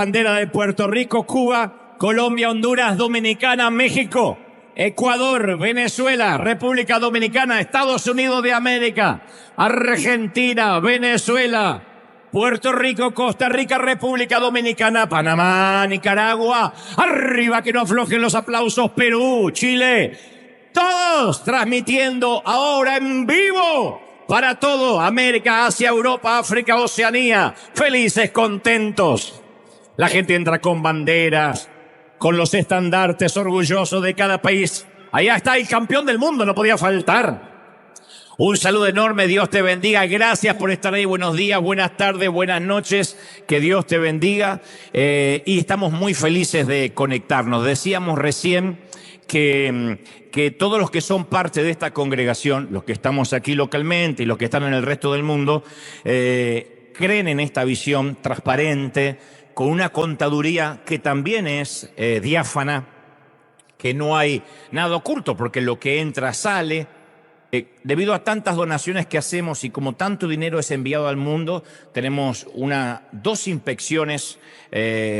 Bandera de Puerto Rico, Cuba, Colombia, Honduras, Dominicana, México, Ecuador, Venezuela, República Dominicana, Estados Unidos de América, Argentina, Venezuela, Puerto Rico, Costa Rica, República Dominicana, Panamá, Nicaragua, arriba que no aflojen los aplausos, Perú, Chile, todos transmitiendo ahora en vivo para todo América, Asia, Europa, África, Oceanía, felices, contentos. La gente entra con banderas, con los estandartes, orgullosos de cada país. Allá está el campeón del mundo, no podía faltar. Un saludo enorme, Dios te bendiga. Gracias por estar ahí. Buenos días, buenas tardes, buenas noches. Que Dios te bendiga. Y estamos muy felices de conectarnos. Decíamos recién que todos los que son parte de esta congregación, los que estamos aquí localmente y los que están en el resto del mundo, creen en esta visión transparente, con una contaduría que también es diáfana, que no hay nada oculto, porque lo que entra sale. Debido a tantas donaciones que hacemos y como tanto dinero es enviado al mundo, tenemos dos inspecciones,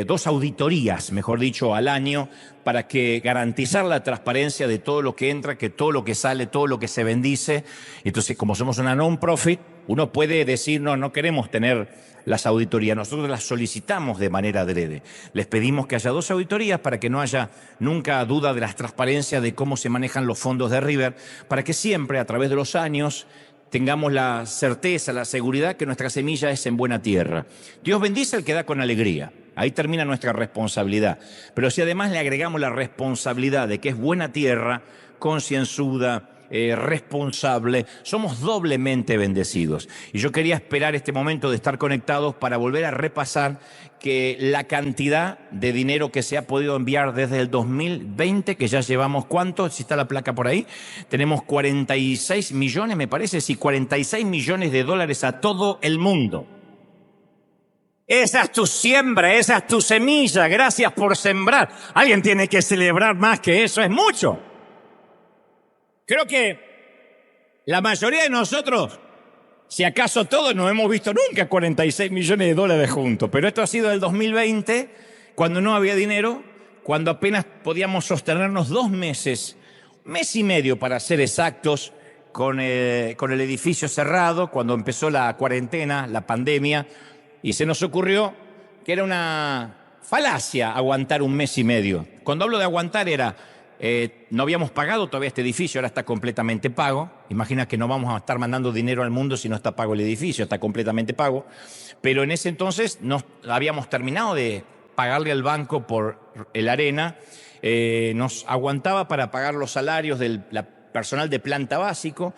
dos auditorías, mejor dicho, al año, para garantizar la transparencia de todo lo que entra, que todo lo que sale, todo lo que se bendice. Entonces, como somos una non-profit, uno puede decir, no queremos tener las auditorías, nosotros las solicitamos de manera adrede. Les pedimos que haya dos auditorías para que no haya nunca duda de las transparencias de cómo se manejan los fondos de River, para que siempre a través de los años tengamos la certeza, la seguridad que nuestra semilla es en buena tierra. Dios bendice al que da con alegría. Ahí termina nuestra responsabilidad. Pero si además le agregamos la responsabilidad de que es buena tierra, concienzuda, responsable, somos doblemente bendecidos. Y yo quería esperar este momento de estar conectados para volver a repasar que la cantidad de dinero que se ha podido enviar desde el 2020, que ya llevamos, ¿cuánto? Si está la placa por ahí, tenemos 46 millones, me parece, sí, 46 millones de dólares a todo el mundo. Esa es tu siembra, esa es tu semilla, gracias por sembrar. Alguien tiene que celebrar más que eso, es mucho. Creo que la mayoría de nosotros, si acaso todos, no hemos visto nunca 46 millones de dólares juntos. Pero esto ha sido el 2020, cuando no había dinero, cuando apenas podíamos sostenernos 2 meses, mes y medio para ser exactos, con el edificio cerrado, cuando empezó la cuarentena, la pandemia, y se nos ocurrió que era una falacia aguantar 1 mes y medio. Cuando hablo de aguantar era... no habíamos pagado todavía este edificio, ahora está completamente pago. Imagina que no vamos a estar mandando dinero al mundo si no está pago el edificio, está completamente pago. Pero en ese entonces no habíamos terminado de pagarle al banco por el arena. Nos aguantaba para pagar los salarios del personal de planta básico.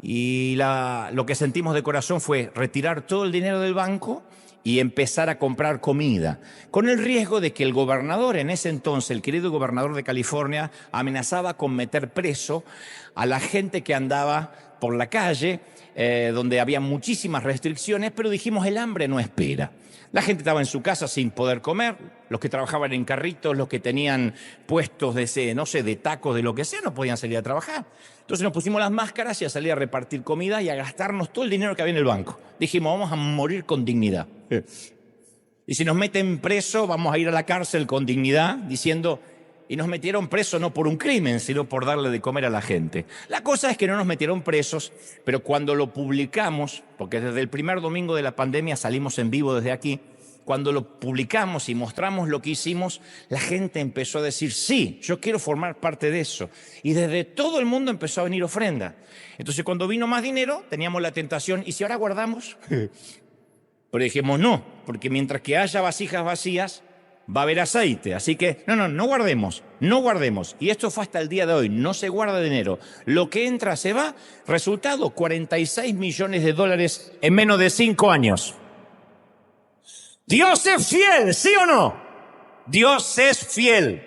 Y lo que sentimos de corazón fue retirar todo el dinero del banco y empezar a comprar comida, con el riesgo de que el gobernador en ese entonces, el querido gobernador de California, amenazaba con meter preso a la gente que andaba por la calle, donde había muchísimas restricciones, pero dijimos, el hambre no espera. La gente estaba en su casa sin poder comer, los que trabajaban en carritos, los que tenían puestos de tacos, de lo que sea, no podían salir a trabajar. Entonces nos pusimos las máscaras y a salir a repartir comida y a gastarnos todo el dinero que había en el banco. Dijimos, vamos a morir con dignidad. Y si nos meten preso, vamos a ir a la cárcel con dignidad, diciendo, y nos metieron preso no por un crimen, sino por darle de comer a la gente. La cosa es que no nos metieron presos, pero cuando lo publicamos, porque desde el primer domingo de la pandemia salimos en vivo desde aquí, cuando lo publicamos y mostramos lo que hicimos, la gente empezó a decir, sí, yo quiero formar parte de eso. Y desde todo el mundo empezó a venir ofrenda. Entonces cuando vino más dinero, teníamos la tentación, ¿y si ahora guardamos? Pero dijimos, no, porque mientras que haya vasijas vacías, va a haber aceite. Así que, no guardemos, no guardemos. Y esto fue hasta el día de hoy, no se guarda dinero. Lo que entra se va. Resultado, 46 millones de dólares en menos de 5 años. Dios es fiel, ¿sí o no? Dios es fiel.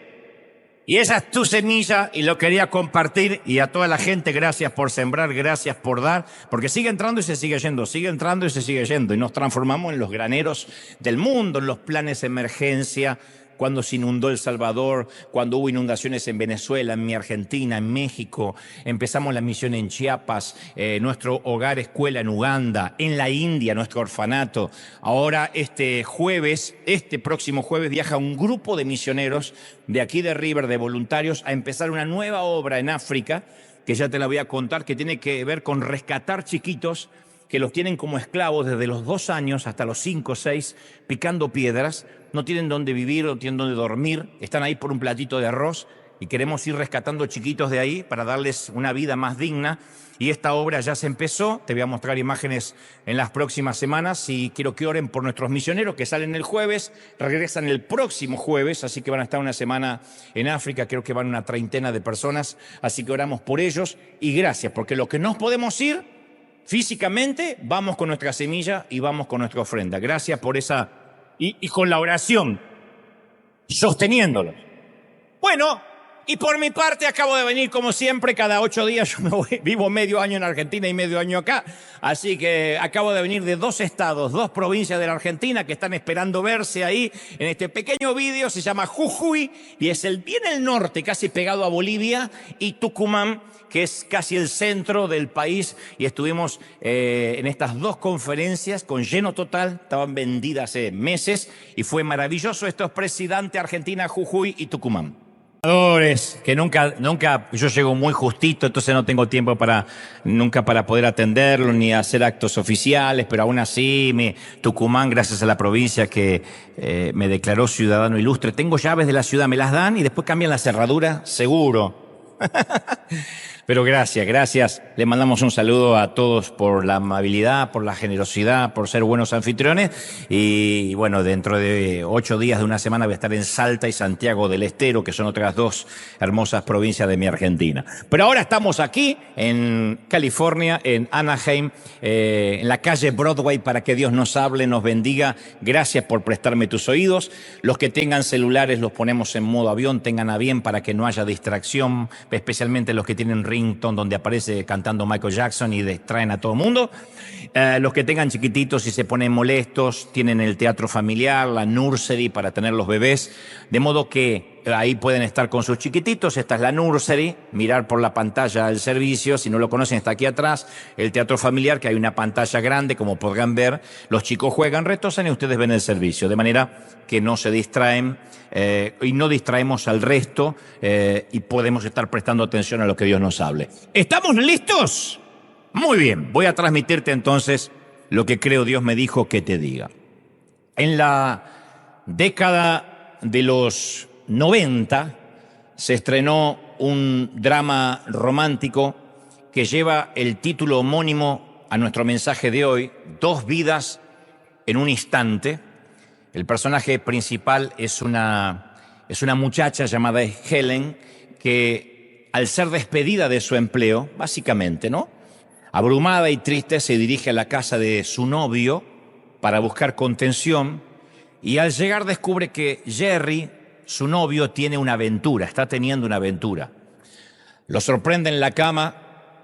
Y esa es tu semilla y lo quería compartir. Y a toda la gente, gracias por sembrar, gracias por dar. Porque sigue entrando y se sigue yendo, sigue entrando y se sigue yendo. Y nos transformamos en los graneros del mundo, en los planes de emergencia. cuando se inundó El Salvador, cuando hubo inundaciones en Venezuela, en mi Argentina, en México. Empezamos la misión en Chiapas, nuestro hogar escuela en Uganda, en la India, nuestro orfanato. Ahora este próximo jueves viaja un grupo de misioneros de aquí de River, de voluntarios, a empezar una nueva obra en África, que ya te la voy a contar, que tiene que ver con rescatar chiquitos que los tienen como esclavos desde los 2 años hasta los 5 o 6, picando piedras, no tienen dónde vivir, no tienen dónde dormir, están ahí por un platito de arroz y queremos ir rescatando chiquitos de ahí para darles una vida más digna. Y esta obra ya se empezó, te voy a mostrar imágenes en las próximas semanas y quiero que oren por nuestros misioneros que salen el jueves, regresan el próximo jueves, así que van a estar una semana en África, creo que van una 30 de personas, así que oramos por ellos y gracias, porque lo que no podemos ir físicamente, vamos con nuestra semilla y vamos con nuestra ofrenda. Gracias por esa, y con la oración, sosteniéndolo. Bueno, y por mi parte acabo de venir como siempre, cada 8 días yo me voy, vivo medio año en Argentina y medio año acá, así que acabo de venir de 2 estados, 2 provincias de la Argentina que están esperando verse ahí en este pequeño vídeo. Se llama Jujuy y es bien el norte, casi pegado a Bolivia, y Tucumán, que es casi el centro del país, y estuvimos en estas 2 conferencias con lleno total, estaban vendidas hace meses, y fue maravilloso. Esto es Presidente Argentina, Jujuy y Tucumán. Que nunca, yo llego muy justito, entonces no tengo tiempo nunca para poder atenderlo ni hacer actos oficiales, pero aún así, Tucumán, gracias a la provincia que me declaró ciudadano ilustre, tengo llaves de la ciudad, me las dan y después cambian la cerradura, seguro. Pero gracias. Le mandamos un saludo a todos por la amabilidad, por la generosidad, por ser buenos anfitriones. Y bueno, dentro de 8 días de una semana voy a estar en Salta y Santiago del Estero, que son otras 2 hermosas provincias de mi Argentina. Pero ahora estamos aquí en California, en Anaheim, en la calle Broadway, para que Dios nos hable, nos bendiga. Gracias por prestarme tus oídos. Los que tengan celulares los ponemos en modo avión, tengan a bien para que no haya distracción, especialmente los que tienen ringtone donde aparece cantando Michael Jackson y distraen a todo el mundo. Los que tengan chiquititos y se ponen molestos, tienen el teatro familiar, la nursery para tener los bebés, de modo que ahí pueden estar con sus chiquititos. Esta es la nursery, mirar por la pantalla el servicio. Si no lo conocen, está aquí atrás. El teatro familiar, que hay una pantalla grande, como podrán ver. Los chicos juegan, retosan y ustedes ven el servicio, de manera que no se distraen y no distraemos al resto y podemos estar prestando atención a lo que Dios nos hable. ¿Estamos listos? Muy bien, voy a transmitirte entonces lo que creo Dios me dijo que te diga. En la década de los 90 se estrenó un drama romántico que lleva el título homónimo a nuestro mensaje de hoy, 2 vidas en un instante. El personaje principal es una muchacha llamada Helen, que al ser despedida de su empleo, básicamente, ¿no?, abrumada y triste, se dirige a la casa de su novio para buscar contención, y al llegar descubre que Jerry, su novio, tiene una aventura, está teniendo una aventura. Lo sorprende en la cama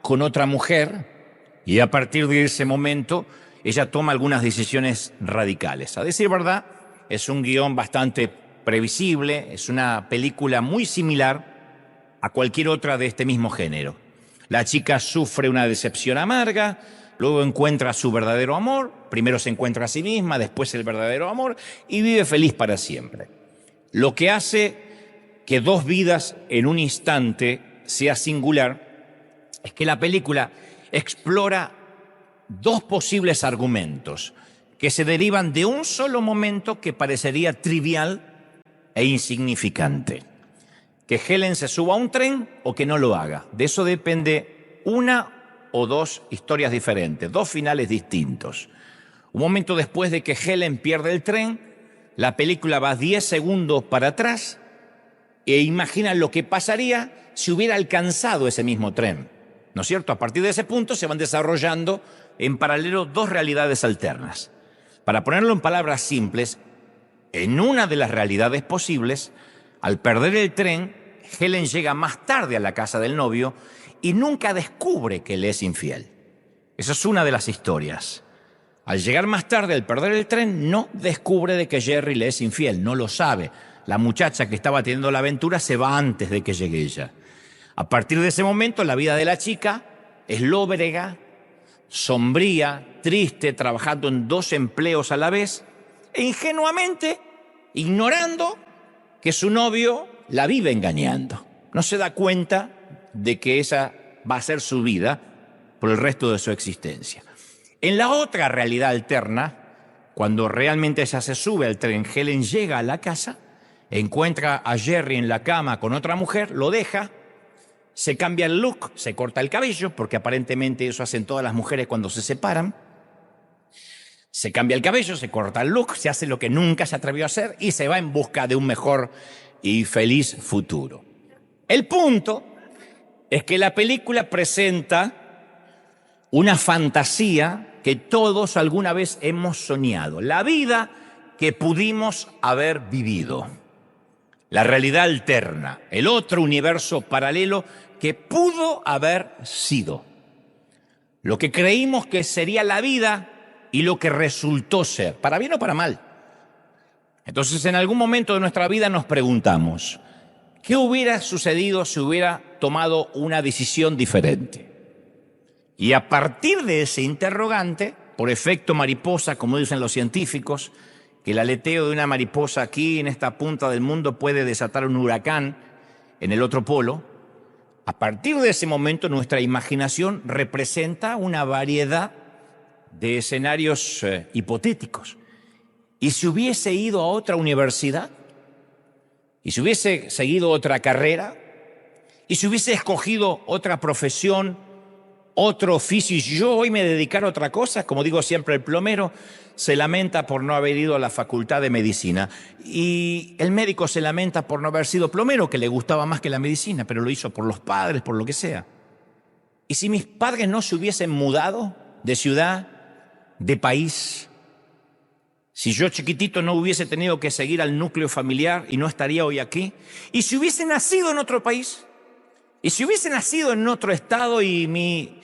con otra mujer y a partir de ese momento ella toma algunas decisiones radicales. A decir verdad, es un guión bastante previsible, es una película muy similar a cualquier otra de este mismo género. La chica sufre una decepción amarga, luego encuentra su verdadero amor, primero se encuentra a sí misma, después el verdadero amor, y vive feliz para siempre. Lo que hace que 2 vidas en un instante sea singular es que la película explora 2 posibles argumentos que se derivan de un solo momento que parecería trivial e insignificante. Que Helen se suba a un tren o que no lo haga. De eso depende una o 2 historias diferentes, 2 finales distintos. Un momento después de que Helen pierde el tren, la película va 10 segundos para atrás e imagina lo que pasaría si hubiera alcanzado ese mismo tren. ¿No es cierto? A partir de ese punto se van desarrollando en paralelo 2 realidades alternas. Para ponerlo en palabras simples, en una de las realidades posibles, al perder el tren, Helen llega más tarde a la casa del novio y nunca descubre que le es infiel. Esa es una de las historias. Al llegar más tarde, al perder el tren, no descubre de que Jerry le es infiel, no lo sabe. la muchacha que estaba teniendo la aventura se va antes de que llegue ella. A partir de ese momento, la vida de la chica es lóbrega, sombría, triste, trabajando en 2 empleos a la vez, e ingenuamente ignorando que su novio la vive engañando. No se da cuenta de que esa va a ser su vida por el resto de su existencia. En la otra realidad alterna, cuando realmente ella se sube al tren, Helen llega a la casa, encuentra a Jerry en la cama con otra mujer, lo deja, se cambia el look, se corta el cabello, porque aparentemente eso hacen todas las mujeres cuando se separan. Se cambia el cabello, se corta el look, se hace lo que nunca se atrevió a hacer y se va en busca de un mejor y feliz futuro. El punto es que la película presenta una fantasía que todos alguna vez hemos soñado, la vida que pudimos haber vivido, la realidad alterna, el otro universo paralelo que pudo haber sido, lo que creímos que sería la vida y lo que resultó ser, para bien o para mal. Entonces, en algún momento de nuestra vida nos preguntamos, ¿qué hubiera sucedido si hubiera tomado una decisión diferente? Y a partir de ese interrogante, por efecto mariposa, como dicen los científicos, que el aleteo de una mariposa aquí en esta punta del mundo puede desatar un huracán en el otro polo, a partir de ese momento nuestra imaginación representa una variedad de escenarios hipotéticos. ¿Y si hubiese ido a otra universidad? ¿Y si hubiese seguido otra carrera? ¿Y si hubiese escogido otra profesión, otro oficio? Y si yo hoy me dedicara a otra cosa, como digo siempre, el plomero se lamenta por no haber ido a la facultad de medicina. Y el médico se lamenta por no haber sido plomero, que le gustaba más que la medicina, pero lo hizo por los padres, por lo que sea. ¿Y si mis padres no se hubiesen mudado de ciudad, de país? Si yo chiquitito no hubiese tenido que seguir al núcleo familiar y no estaría hoy aquí. ¿Y si hubiese nacido en otro país? ¿Y si hubiese nacido en otro estado y mi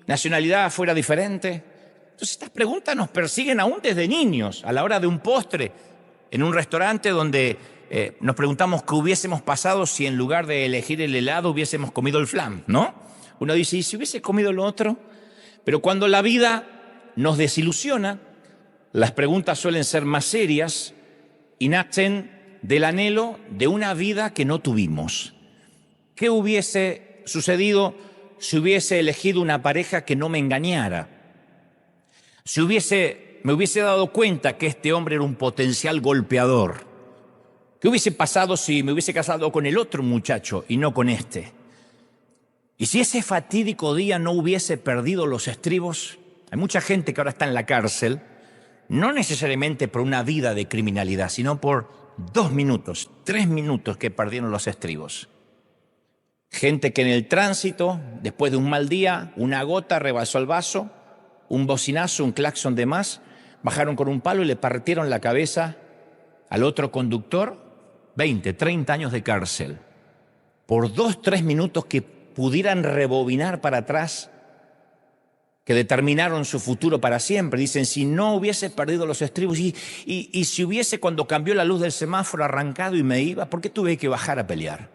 nacionalidad fuera diferente? Entonces estas preguntas nos persiguen aún desde niños, a la hora de un postre, en un restaurante donde nos preguntamos qué hubiésemos pasado si en lugar de elegir el helado hubiésemos comido el flan, ¿no? Uno dice, ¿y si hubiese comido lo otro? Pero cuando la vida nos desilusiona, las preguntas suelen ser más serias y nacen del anhelo de una vida que no tuvimos. ¿Qué hubiese sucedido si hubiese elegido una pareja que no me engañara? Si me hubiese dado cuenta que este hombre era un potencial golpeador. ¿Qué hubiese pasado si me hubiese casado con el otro muchacho y no con este? ¿Y si ese fatídico día no hubiese perdido los estribos? Hay mucha gente que ahora está en la cárcel, no necesariamente por una vida de criminalidad, sino por 2 minutos, 3 minutos que perdieron los estribos. Gente que en el tránsito, después de un mal día, una gota rebasó el vaso, un bocinazo, un claxon de más, bajaron con un palo y le partieron la cabeza al otro conductor, 20, 30 años de cárcel, por 2, 3 minutos que pudieran rebobinar para atrás, que determinaron su futuro para siempre. Dicen, si no hubiese perdido los estribos y si hubiese, cuando cambió la luz del semáforo, arrancado y me iba, ¿por qué tuve que bajar a pelear?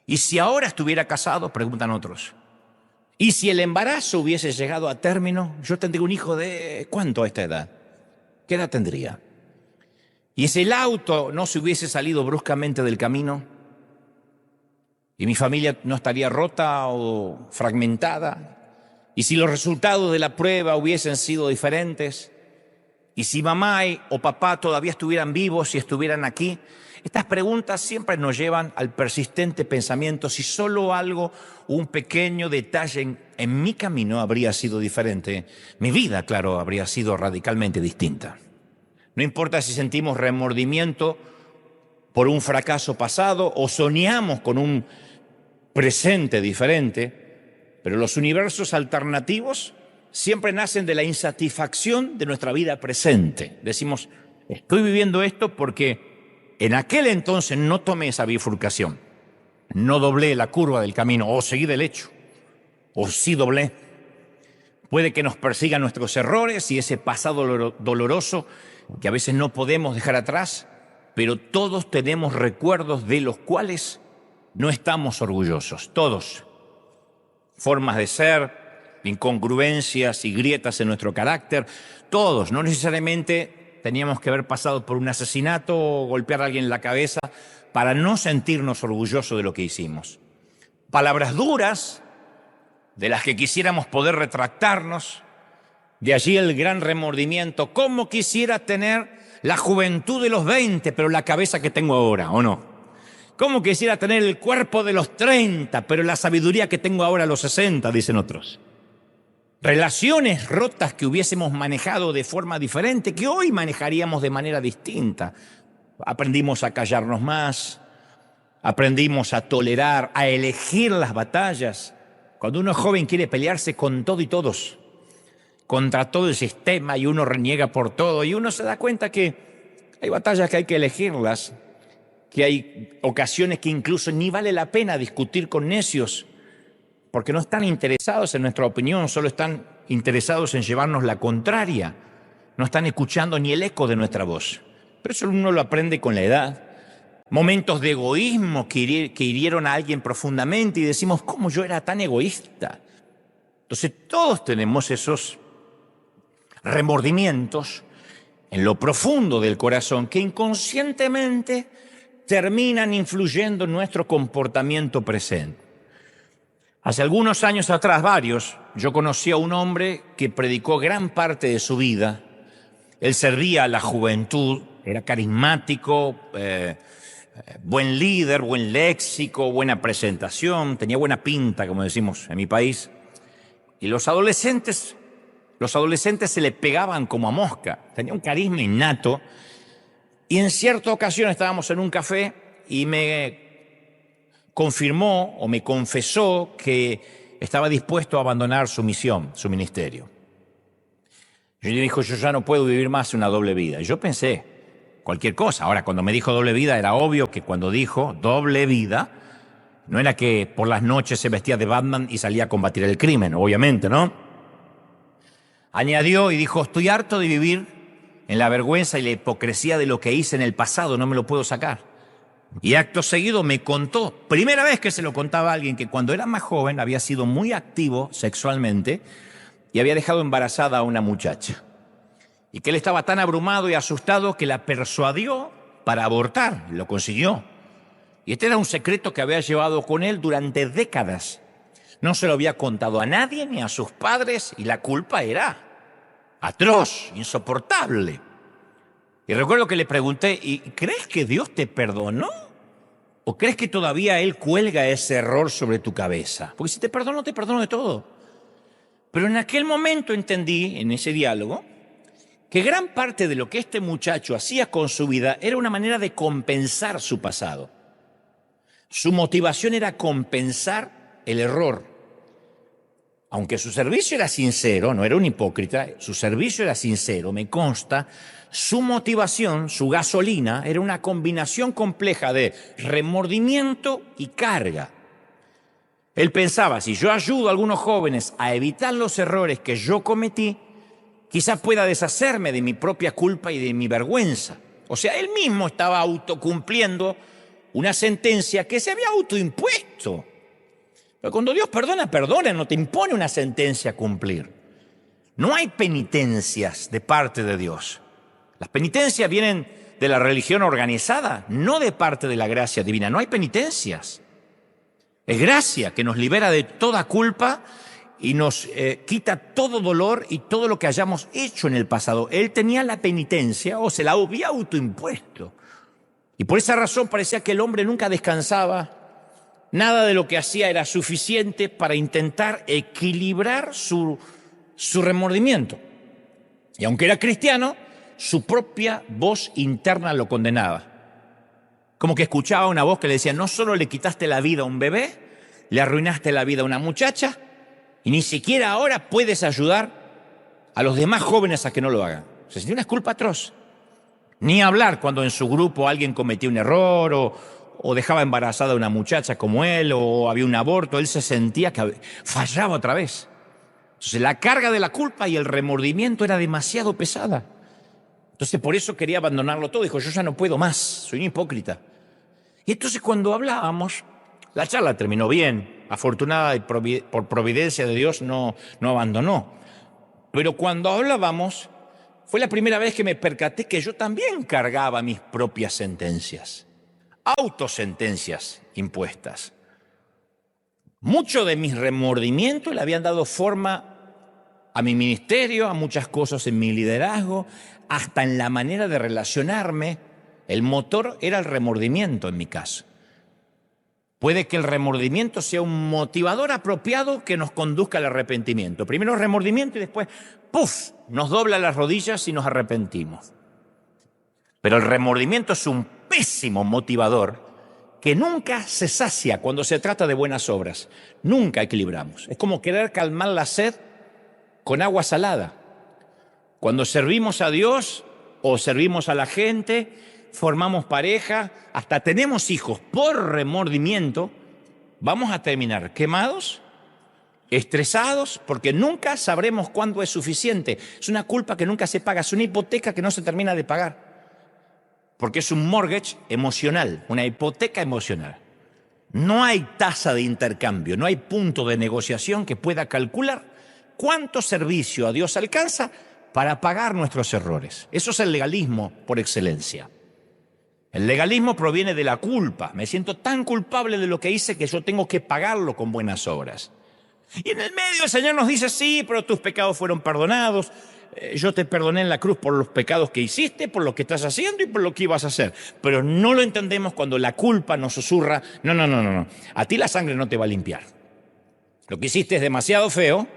¿Y si ahora estuviera casado? Preguntan otros. ¿Y si el embarazo hubiese llegado a término? Yo tendría un hijo de ¿cuánto a esta edad? ¿Qué edad tendría? ¿Y si el auto no se hubiese salido bruscamente del camino? ¿Y mi familia no estaría rota o fragmentada? ¿Y si los resultados de la prueba hubiesen sido diferentes? ¿Y si mamá o papá todavía estuvieran vivos y estuvieran aquí? Estas preguntas siempre nos llevan al persistente pensamiento si solo algo, un pequeño detalle en mi camino habría sido diferente. Mi vida, claro, habría sido radicalmente distinta. No importa si sentimos remordimiento por un fracaso pasado o soñamos con un presente diferente, pero los universos alternativos siempre nacen de la insatisfacción de nuestra vida presente. Decimos, estoy viviendo esto porque en aquel entonces no tomé esa bifurcación, no doblé la curva del camino, o seguí derecho, o sí doblé. Puede que nos persigan nuestros errores y ese pasado doloroso que a veces no podemos dejar atrás, pero todos tenemos recuerdos de los cuales no estamos orgullosos, todos. Formas de ser, incongruencias y grietas en nuestro carácter, todos. No necesariamente teníamos que haber pasado por un asesinato o golpear a alguien en la cabeza para no sentirnos orgullosos de lo que hicimos. Palabras duras, de las que quisiéramos poder retractarnos, de allí el gran remordimiento. ¿Cómo quisiera tener la juventud de los 20, pero la cabeza que tengo ahora, o no? ¿Cómo quisiera tener el cuerpo de los 30, pero la sabiduría que tengo ahora a los 60, dicen otros? Relaciones rotas que hubiésemos manejado de forma diferente, que hoy manejaríamos de manera distinta. Aprendimos a callarnos más, aprendimos a tolerar, a elegir las batallas. Cuando uno es joven quiere pelearse con todo y todos, contra todo el sistema, y uno reniega por todo, y uno se da cuenta que hay batallas que hay que elegirlas, que hay ocasiones que incluso ni vale la pena discutir con necios, porque no están interesados en nuestra opinión, solo están interesados en llevarnos la contraria, no están escuchando ni el eco de nuestra voz. Pero eso uno lo aprende con la edad. Momentos de egoísmo que hirieron a alguien profundamente y decimos, ¿cómo yo era tan egoísta? Entonces todos tenemos esos remordimientos en lo profundo del corazón que inconscientemente terminan influyendo en nuestro comportamiento presente. Hace algunos años atrás, varios, yo conocí a un hombre que predicó gran parte de su vida. Él servía a la juventud, era carismático, buen líder, buen léxico, buena presentación, tenía buena pinta, como decimos en mi país. Y los adolescentes se le pegaban como a mosca, tenía un carisma innato. Y en cierta ocasión estábamos en un café y me confirmó o me confesó que estaba dispuesto a abandonar su misión, su ministerio. Y le dijo, yo ya no puedo vivir más una doble vida. Y yo pensé, cualquier cosa. Ahora, cuando me dijo doble vida, era obvio que cuando dijo doble vida, no era que por las noches se vestía de Batman y salía a combatir el crimen, obviamente, ¿no? Añadió y dijo, estoy harto de vivir en la vergüenza y la hipocresía de lo que hice en el pasado, no me lo puedo sacar. Y acto seguido me contó, primera vez que se lo contaba a alguien, que cuando era más joven había sido muy activo sexualmente y había dejado embarazada a una muchacha. Y que él estaba tan abrumado y asustado que la persuadió para abortar, lo consiguió. Y este era un secreto que había llevado con él durante décadas. No se lo había contado a nadie ni a sus padres y la culpa era atroz, insoportable. Y recuerdo que le pregunté, ¿y crees que Dios te perdonó? ¿O crees que todavía Él cuelga ese error sobre tu cabeza? Porque si te perdono, te perdono de todo. Pero en aquel momento entendí, en ese diálogo, que gran parte de lo que este muchacho hacía con su vida era una manera de compensar su pasado. Su motivación era compensar el error. Aunque su servicio era sincero, no era un hipócrita, su servicio era sincero, me consta, su motivación, su gasolina, era una combinación compleja de remordimiento y carga. Él pensaba, si yo ayudo a algunos jóvenes a evitar los errores que yo cometí, quizás pueda deshacerme de mi propia culpa y de mi vergüenza. O sea, él mismo estaba autocumpliendo una sentencia que se había autoimpuesto. Pero cuando Dios perdona, perdona, no te impone una sentencia a cumplir. No hay penitencias de parte de Dios. Las penitencias vienen de la religión organizada, no de parte de la gracia divina. No hay penitencias. Es gracia que nos libera de toda culpa y nos quita todo dolor y todo lo que hayamos hecho en el pasado. Él tenía la penitencia o se la había autoimpuesto. Y por esa razón parecía que el hombre nunca descansaba. Nada de lo que hacía era suficiente para intentar equilibrar su remordimiento. Y aunque era cristiano, su propia voz interna lo condenaba. Como que escuchaba una voz que le decía, no solo le quitaste la vida a un bebé, le arruinaste la vida a una muchacha, y ni siquiera ahora puedes ayudar a los demás jóvenes a que no lo hagan. Se sentía una culpa atroz. Ni hablar cuando en su grupo alguien cometía un error o dejaba embarazada a una muchacha como él, o había un aborto, él se sentía que fallaba otra vez. Entonces la carga de la culpa y el remordimiento era demasiado pesada. Entonces por eso quería abandonarlo todo. Dijo, yo ya no puedo más, soy un hipócrita. Y entonces cuando hablábamos, la charla terminó bien. Afortunada y por providencia de Dios no abandonó. Pero cuando hablábamos, fue la primera vez que me percaté que yo también cargaba mis propias sentencias. Autosentencias impuestas. Mucho de mis remordimientos le habían dado forma a mi ministerio, a muchas cosas en mi liderazgo, hasta en la manera de relacionarme. El motor era el remordimiento en mi caso. Puede que el remordimiento sea un motivador apropiado que nos conduzca al arrepentimiento. Primero el remordimiento y después, ¡puf!, nos dobla las rodillas y nos arrepentimos. Pero el remordimiento es un pésimo motivador que nunca se sacia cuando se trata de buenas obras. Nunca equilibramos. Es como querer calmar la sed con agua salada. Cuando servimos a Dios o servimos a la gente, formamos pareja, hasta tenemos hijos por remordimiento, vamos a terminar quemados, estresados, porque nunca sabremos cuándo es suficiente. Es una culpa que nunca se paga, es una hipoteca que no se termina de pagar. Porque es un mortgage emocional, una hipoteca emocional. No hay tasa de intercambio, no hay punto de negociación que pueda calcular cuánto servicio a Dios alcanza para pagar nuestros errores. Eso es el legalismo por excelencia. El legalismo proviene de la culpa. Me siento tan culpable de lo que hice que yo tengo que pagarlo con buenas obras. Y en el medio el Señor nos dice, sí, pero tus pecados fueron perdonados. Yo te perdoné en la cruz por los pecados que hiciste, por lo que estás haciendo y por lo que ibas a hacer. Pero no lo entendemos cuando la culpa nos susurra, no. A ti la sangre no te va a limpiar. Lo que hiciste es demasiado feo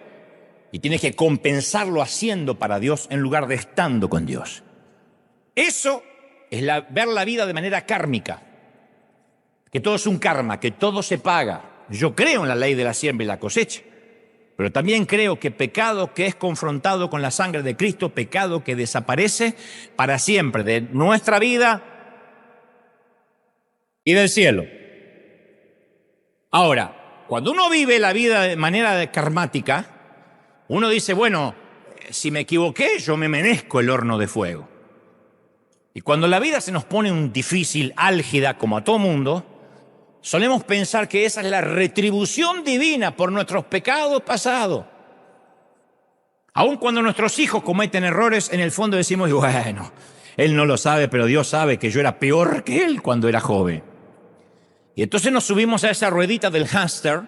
y tienes que compensarlo haciendo para Dios en lugar de estando con Dios. Eso es ver la vida de manera kármica, que todo es un karma, que todo se paga. Yo creo en la ley de la siembra y la cosecha, pero también creo que pecado que es confrontado con la sangre de Cristo, pecado que desaparece para siempre de nuestra vida y del cielo. Ahora, cuando uno vive la vida de manera karmática, uno dice, bueno, si me equivoqué, yo me merezco el horno de fuego. Y cuando la vida se nos pone un difícil, álgida, como a todo mundo, solemos pensar que esa es la retribución divina por nuestros pecados pasados. Aun cuando nuestros hijos cometen errores, en el fondo decimos, bueno, él no lo sabe, pero Dios sabe que yo era peor que él cuando era joven. Y entonces nos subimos a esa ruedita del hámster,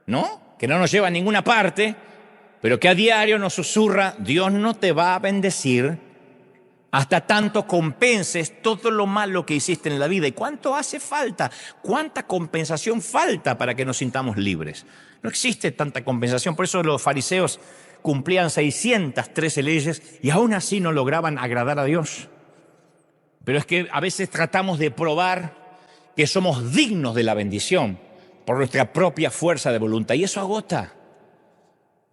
¿no? Que no nos lleva a ninguna parte, pero que a diario nos susurra, Dios no te va a bendecir hasta tanto compenses todo lo malo que hiciste en la vida. ¿Y cuánto hace falta? ¿Cuánta compensación falta para que nos sintamos libres? No existe tanta compensación. Por eso los fariseos cumplían 613 leyes y aún así no lograban agradar a Dios. Pero es que a veces tratamos de probar que somos dignos de la bendición por nuestra propia fuerza de voluntad. Y eso agota.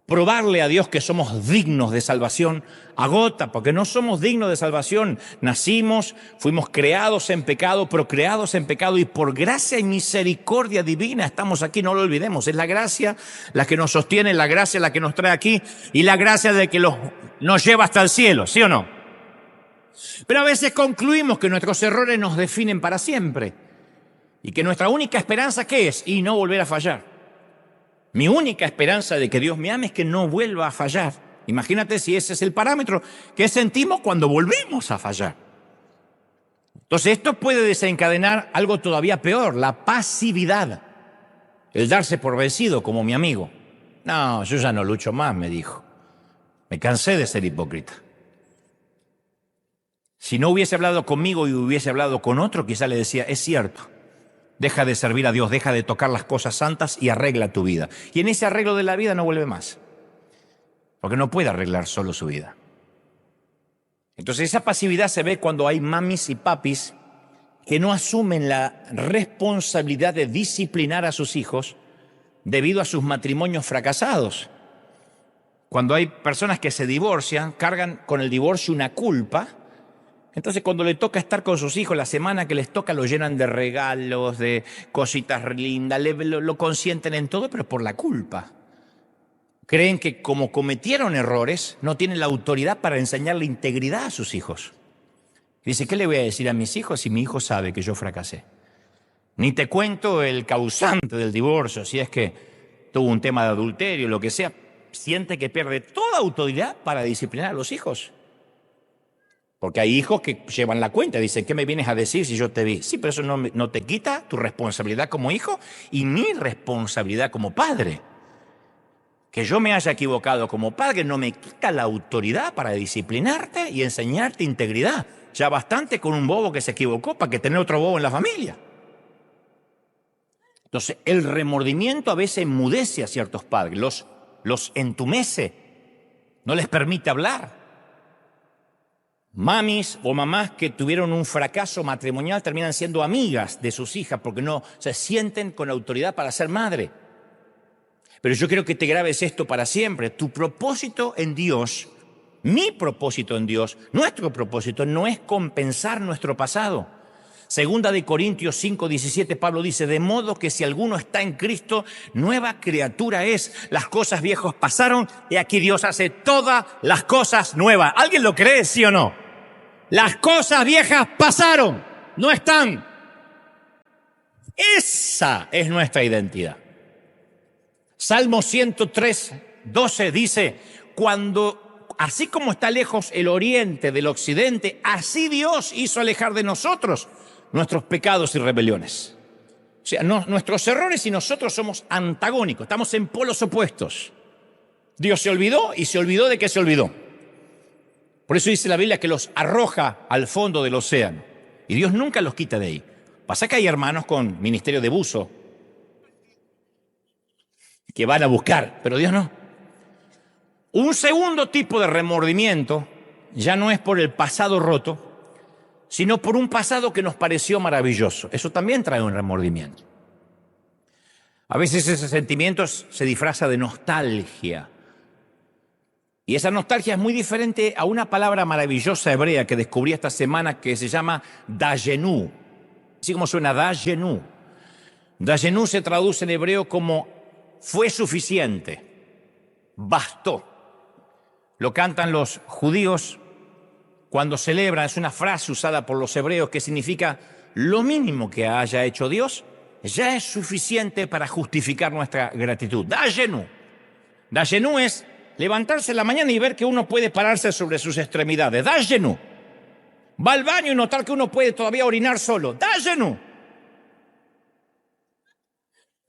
Probarle a Dios que somos dignos de salvación agota, porque no somos dignos de salvación. Nacimos, fuimos creados en pecado, procreados en pecado, y por gracia y misericordia divina estamos aquí, no lo olvidemos. Es la gracia la que nos sostiene, la gracia la que nos trae aquí, y la gracia de que nos lleva hasta el cielo, ¿sí o no? Pero a veces concluimos que nuestros errores nos definen para siempre, y que nuestra única esperanza, ¿qué es? Y no volver a fallar. Mi única esperanza de que Dios me ame es que no vuelva a fallar. Imagínate si ese es el parámetro que sentimos cuando volvemos a fallar. Entonces esto puede desencadenar algo todavía peor, la pasividad. El darse por vencido como mi amigo. No, yo ya no lucho más, me dijo. Me cansé de ser hipócrita. Si no hubiese hablado conmigo y hubiese hablado con otro, quizá le decía, es cierto. Deja de servir a Dios, deja de tocar las cosas santas y arregla tu vida. Y en ese arreglo de la vida no vuelve más. Porque no puede arreglar solo su vida. Entonces esa pasividad se ve cuando hay mamis y papis que no asumen la responsabilidad de disciplinar a sus hijos debido a sus matrimonios fracasados. Cuando hay personas que se divorcian, cargan con el divorcio una culpa. Entonces cuando le toca estar con sus hijos, la semana que les toca lo llenan de regalos, de cositas lindas, lo consienten en todo, pero por la culpa. Creen que como cometieron errores, no tienen la autoridad para enseñarle integridad a sus hijos. Dice, ¿qué le voy a decir a mis hijos si mi hijo sabe que yo fracasé? Ni te cuento el causante del divorcio, si es que tuvo un tema de adulterio, lo que sea, siente que pierde toda autoridad para disciplinar a los hijos. Porque hay hijos que llevan la cuenta, dicen, ¿qué me vienes a decir si yo te vi? Sí, pero eso no te quita tu responsabilidad como hijo y mi responsabilidad como padre. Que yo me haya equivocado como padre no me quita la autoridad para disciplinarte y enseñarte integridad. Ya bastante con un bobo que se equivocó para que tener otro bobo en la familia. Entonces, el remordimiento a veces enmudece a ciertos padres, los entumece, no les permite hablar. Mamis o mamás que tuvieron un fracaso matrimonial terminan siendo amigas de sus hijas porque no se sienten con autoridad para ser madre. Pero yo quiero que te grabes esto para siempre. Tu propósito en Dios, mi propósito en Dios, nuestro propósito no es compensar nuestro pasado. Segunda de Corintios 5:17, Pablo dice, de modo que si alguno está en Cristo, nueva criatura es. Las cosas viejas pasaron y aquí Dios hace todas las cosas nuevas. ¿Alguien lo cree, sí o no? Las cosas viejas pasaron, no están. Esa es nuestra identidad. Salmo 103:12 dice, así como está lejos el oriente del occidente, así Dios hizo alejar de nosotros nuestros pecados y rebeliones. O sea, nuestros errores y nosotros somos antagónicos, estamos en polos opuestos. Dios se olvidó y se olvidó de que se olvidó. Por eso dice la Biblia que los arroja al fondo del océano y Dios nunca los quita de ahí. Pasa que hay hermanos con ministerio de buzo que van a buscar, pero Dios no. Un segundo tipo de remordimiento ya no es por el pasado roto, sino por un pasado que nos pareció maravilloso. Eso también trae un remordimiento. A veces ese sentimiento se disfraza de nostalgia. Y esa nostalgia es muy diferente a una palabra maravillosa hebrea que descubrí esta semana que se llama dayenu. Así como suena dayenu. Dayenu se traduce en hebreo como fue suficiente, bastó. Lo cantan los judíos cuando celebran, es una frase usada por los hebreos que significa lo mínimo que haya hecho Dios ya es suficiente para justificar nuestra gratitud. Dayenu. Dayenu es levantarse en la mañana y ver que uno puede pararse sobre sus extremidades. Dayenu. Va al baño y notar que uno puede todavía orinar solo. Dayenu.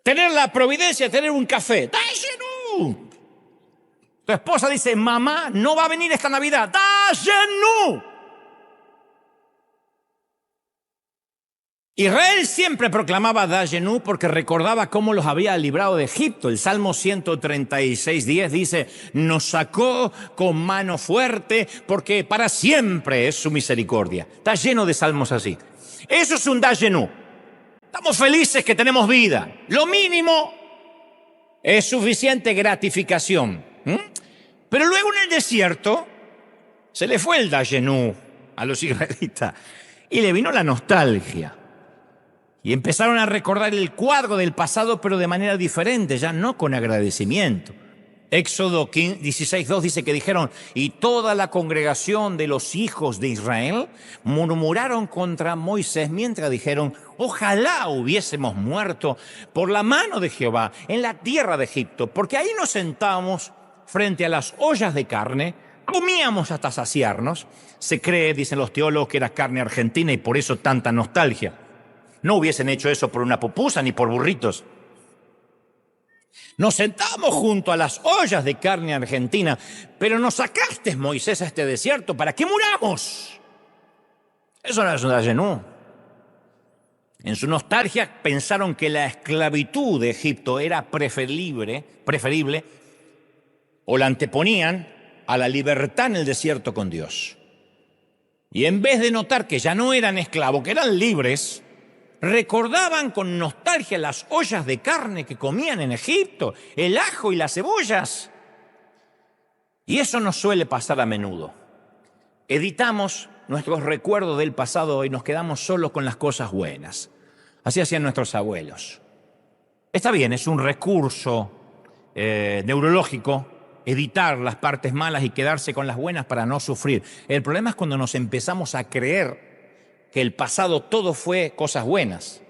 Tener la providencia, tener un café. Dayenu. Tu esposa dice, mamá, no va a venir esta Navidad. Dayenu. Israel siempre proclamaba Dayenu porque recordaba cómo los había librado de Egipto. El Salmo 136:10 dice, nos sacó con mano fuerte porque para siempre es su misericordia. Está lleno de salmos así. Eso es un Dayenu. Estamos felices que tenemos vida. Lo mínimo es suficiente gratificación. Pero luego en el desierto se le fue el Dayenu a los israelitas y le vino la nostalgia. Y empezaron a recordar el cuadro del pasado, pero de manera diferente, ya no con agradecimiento. Éxodo 16:2 dice que dijeron, y toda la congregación de los hijos de Israel murmuraron contra Moisés mientras dijeron, ojalá hubiésemos muerto por la mano de Jehová en la tierra de Egipto, porque ahí nos sentábamos frente a las ollas de carne, comíamos hasta saciarnos. Se cree, dicen los teólogos, que era carne argentina y por eso tanta nostalgia. No hubiesen hecho eso por una pupusa ni por burritos. Nos sentamos junto a las ollas de carne argentina, pero nos sacaste, Moisés, a este desierto para que muramos. Eso no es un Dayenu. En su nostalgia pensaron que la esclavitud de Egipto era preferible, o la anteponían a la libertad en el desierto con Dios. Y en vez de notar que ya no eran esclavos, que eran libres, recordaban con nostalgia las ollas de carne que comían en Egipto, el ajo y las cebollas. Y eso nos suele pasar a menudo. Editamos nuestros recuerdos del pasado y nos quedamos solo con las cosas buenas. Así hacían nuestros abuelos. Está bien, es un recurso neurológico editar las partes malas y quedarse con las buenas para no sufrir. El problema es cuando nos empezamos a creer que el pasado todo fue cosas buenas.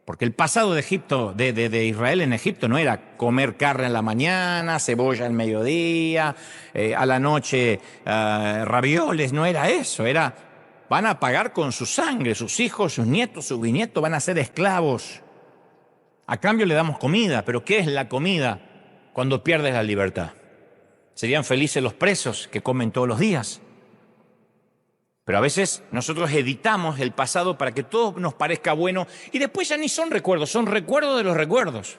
Porque el pasado de Egipto, de Israel en Egipto, no era comer carne en la mañana, cebolla al mediodía, a la noche ravioles, no era eso, era van a pagar con su sangre, sus hijos, sus nietos, sus bisnietos van a ser esclavos. A cambio le damos comida, pero ¿qué es la comida cuando pierdes la libertad? Serían felices los presos que comen todos los días. Pero a veces nosotros editamos el pasado para que todo nos parezca bueno y después ya ni son recuerdos de los recuerdos.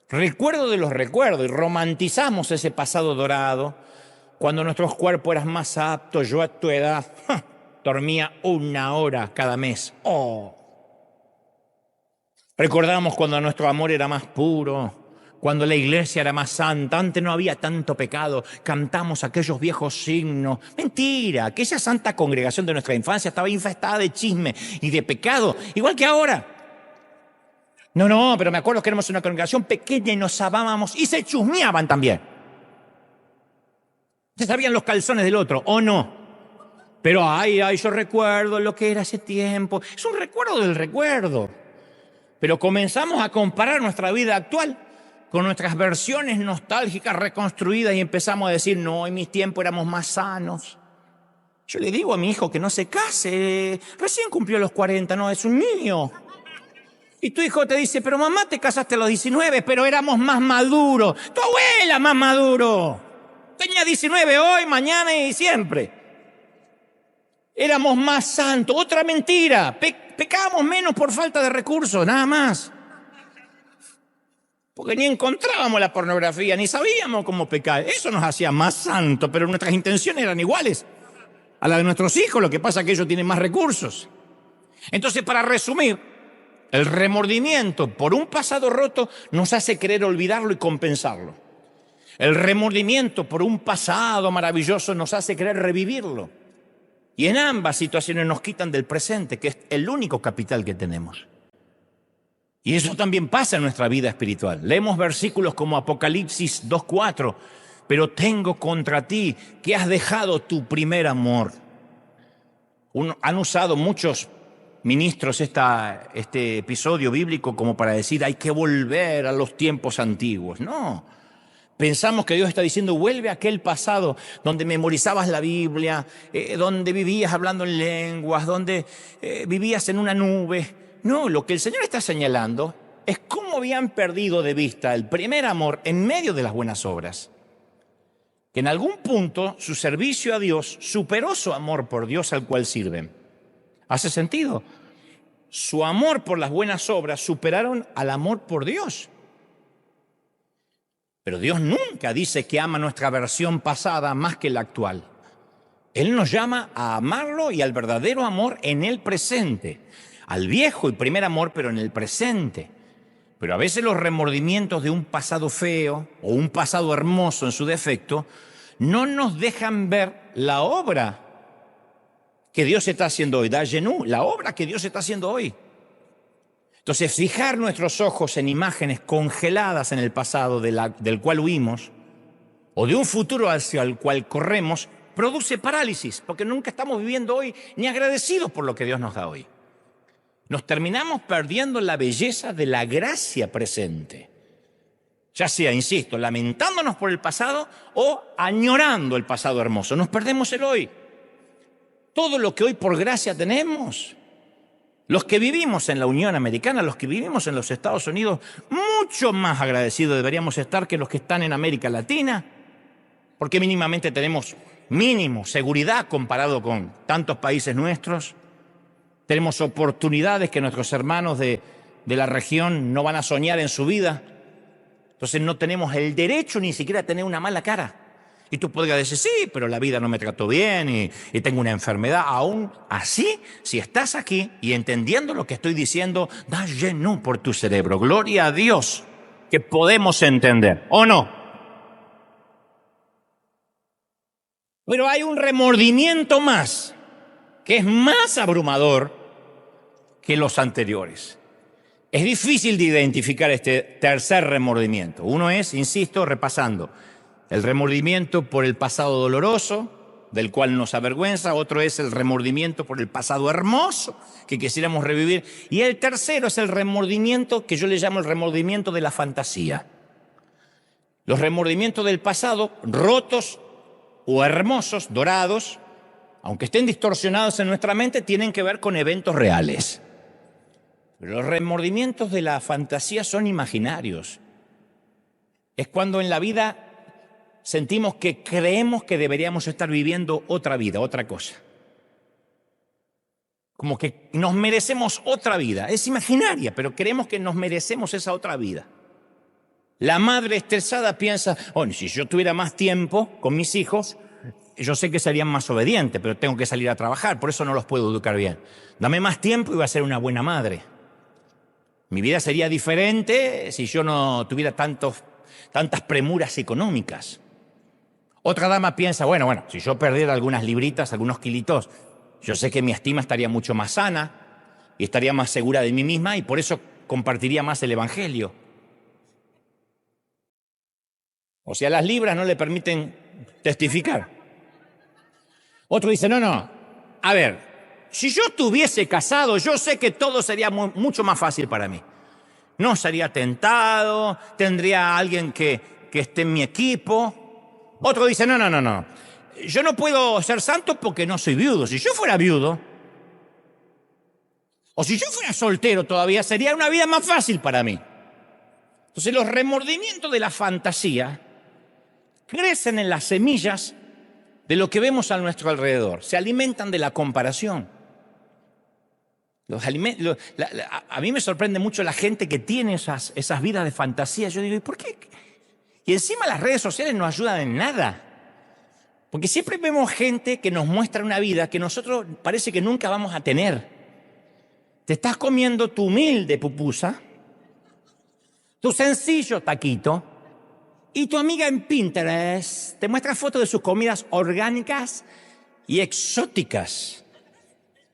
Recuerdo de los recuerdos y romantizamos ese pasado dorado cuando nuestros cuerpos eran más aptos. Yo a tu edad dormía 1 hora cada mes. Recordamos cuando nuestro amor era más puro, cuando la iglesia era más santa, antes no había tanto pecado, cantamos aquellos viejos signos. Mentira, aquella santa congregación de nuestra infancia estaba infestada de chisme y de pecado, igual que ahora. No, pero me acuerdo que éramos una congregación pequeña y nos amábamos y se chusmeaban también. Se sabían los calzones del otro, ¿o no? Pero yo recuerdo lo que era ese tiempo. Es un recuerdo del recuerdo. Pero comenzamos a comparar nuestra vida actual con nuestras versiones nostálgicas reconstruidas y empezamos a decir, no, en mis tiempos éramos más sanos. Yo le digo a mi hijo que no se case, recién cumplió los 40, no, es un niño. Y tu hijo te dice, pero mamá, te casaste a los 19, pero éramos más maduros. Tu abuela más maduro. Tenía 19 hoy, mañana y siempre. Éramos más santos. Otra mentira, pecábamos menos por falta de recursos, nada más. Porque ni encontrábamos la pornografía, ni sabíamos cómo pecar. Eso nos hacía más santos, pero nuestras intenciones eran iguales a las de nuestros hijos. Lo que pasa es que ellos tienen más recursos. Entonces, para resumir, el remordimiento por un pasado roto nos hace querer olvidarlo y compensarlo. El remordimiento por un pasado maravilloso nos hace querer revivirlo. Y en ambas situaciones nos quitan del presente, que es el único capital que tenemos. Y eso también pasa en nuestra vida espiritual. Leemos versículos como Apocalipsis 2:4. Pero tengo contra ti que has dejado tu primer amor. Han usado muchos ministros este episodio bíblico como para decir hay que volver a los tiempos antiguos. No. Pensamos que Dios está diciendo vuelve a aquel pasado donde memorizabas la Biblia, donde vivías hablando en lenguas, donde vivías en una nube. No, lo que el Señor está señalando es cómo habían perdido de vista el primer amor en medio de las buenas obras. Que en algún punto su servicio a Dios superó su amor por Dios al cual sirven. ¿Hace sentido? Su amor por las buenas obras superaron al amor por Dios. Pero Dios nunca dice que ama nuestra versión pasada más que la actual. Él nos llama a amarlo y al verdadero amor en el presente. Al viejo y primer amor, pero en el presente. Pero a veces los remordimientos de un pasado feo o un pasado hermoso en su defecto no nos dejan ver la obra que Dios está haciendo hoy, Dayenu, la obra que Dios está haciendo hoy. Entonces, fijar nuestros ojos en imágenes congeladas en el pasado del cual huimos o de un futuro hacia el cual corremos produce parálisis, porque nunca estamos viviendo hoy ni agradecidos por lo que Dios nos da hoy. Nos terminamos perdiendo la belleza de la gracia presente. Ya sea, insisto, lamentándonos por el pasado o añorando el pasado hermoso. Nos perdemos el hoy. Todo lo que hoy por gracia tenemos, los que vivimos en la Unión Americana, los que vivimos en los Estados Unidos, mucho más agradecidos deberíamos estar que los que están en América Latina, porque mínimamente tenemos seguridad comparado con tantos países nuestros. Tenemos oportunidades que nuestros hermanos de la región no van a soñar en su vida. Entonces no tenemos el derecho ni siquiera a tener una mala cara. Y tú podrías decir, sí, pero la vida no me trató bien y tengo una enfermedad. Aún así, si estás aquí y entendiendo lo que estoy diciendo, da lleno por tu cerebro. Gloria a Dios que podemos entender, ¿o no? Pero hay un remordimiento más, que es más abrumador que los anteriores. Es difícil de identificar este tercer remordimiento. Uno es, insisto, repasando, el remordimiento por el pasado doloroso, del cual nos avergüenza. Otro es el remordimiento por el pasado hermoso, que quisiéramos revivir. Y el tercero es el remordimiento que yo le llamo el remordimiento de la fantasía. Los remordimientos del pasado, rotos o hermosos, dorados, aunque estén distorsionados en nuestra mente, tienen que ver con eventos reales. Pero los remordimientos de la fantasía son imaginarios. Es cuando en la vida sentimos que creemos que deberíamos estar viviendo otra vida, otra cosa. Como que nos merecemos otra vida. Es imaginaria, pero creemos que nos merecemos esa otra vida. La madre estresada piensa, oh, si yo tuviera más tiempo con mis hijos, yo sé que serían más obedientes, pero tengo que salir a trabajar, por eso no los puedo educar bien. Dame más tiempo y voy a ser una buena madre. Mi vida sería diferente si yo no tuviera tantas premuras económicas. Otra dama piensa, bueno, si yo perdiera algunas libritas, algunos kilitos, yo sé que mi estima estaría mucho más sana y estaría más segura de mí misma y por eso compartiría más el evangelio. O sea, las libras no le permiten testificar. Otro dice, no, a ver, si yo estuviese casado, yo sé que todo sería mucho más fácil para mí. No sería tentado, tendría a alguien que esté en mi equipo. Otro dice, no, yo no puedo ser santo porque no soy viudo. Si yo fuera viudo, o si yo fuera soltero todavía, sería una vida más fácil para mí. Entonces los remordimientos de la fantasía crecen en las semillas de lo que vemos a nuestro alrededor. Se alimentan de la comparación. A mí me sorprende mucho la gente que tiene esas vidas de fantasía. Yo digo, ¿y por qué? Y encima las redes sociales no ayudan en nada. Porque siempre vemos gente que nos muestra una vida que nosotros parece que nunca vamos a tener. Te estás comiendo tu humilde pupusa, tu sencillo taquito, y tu amiga en Pinterest te muestra fotos de sus comidas orgánicas y exóticas.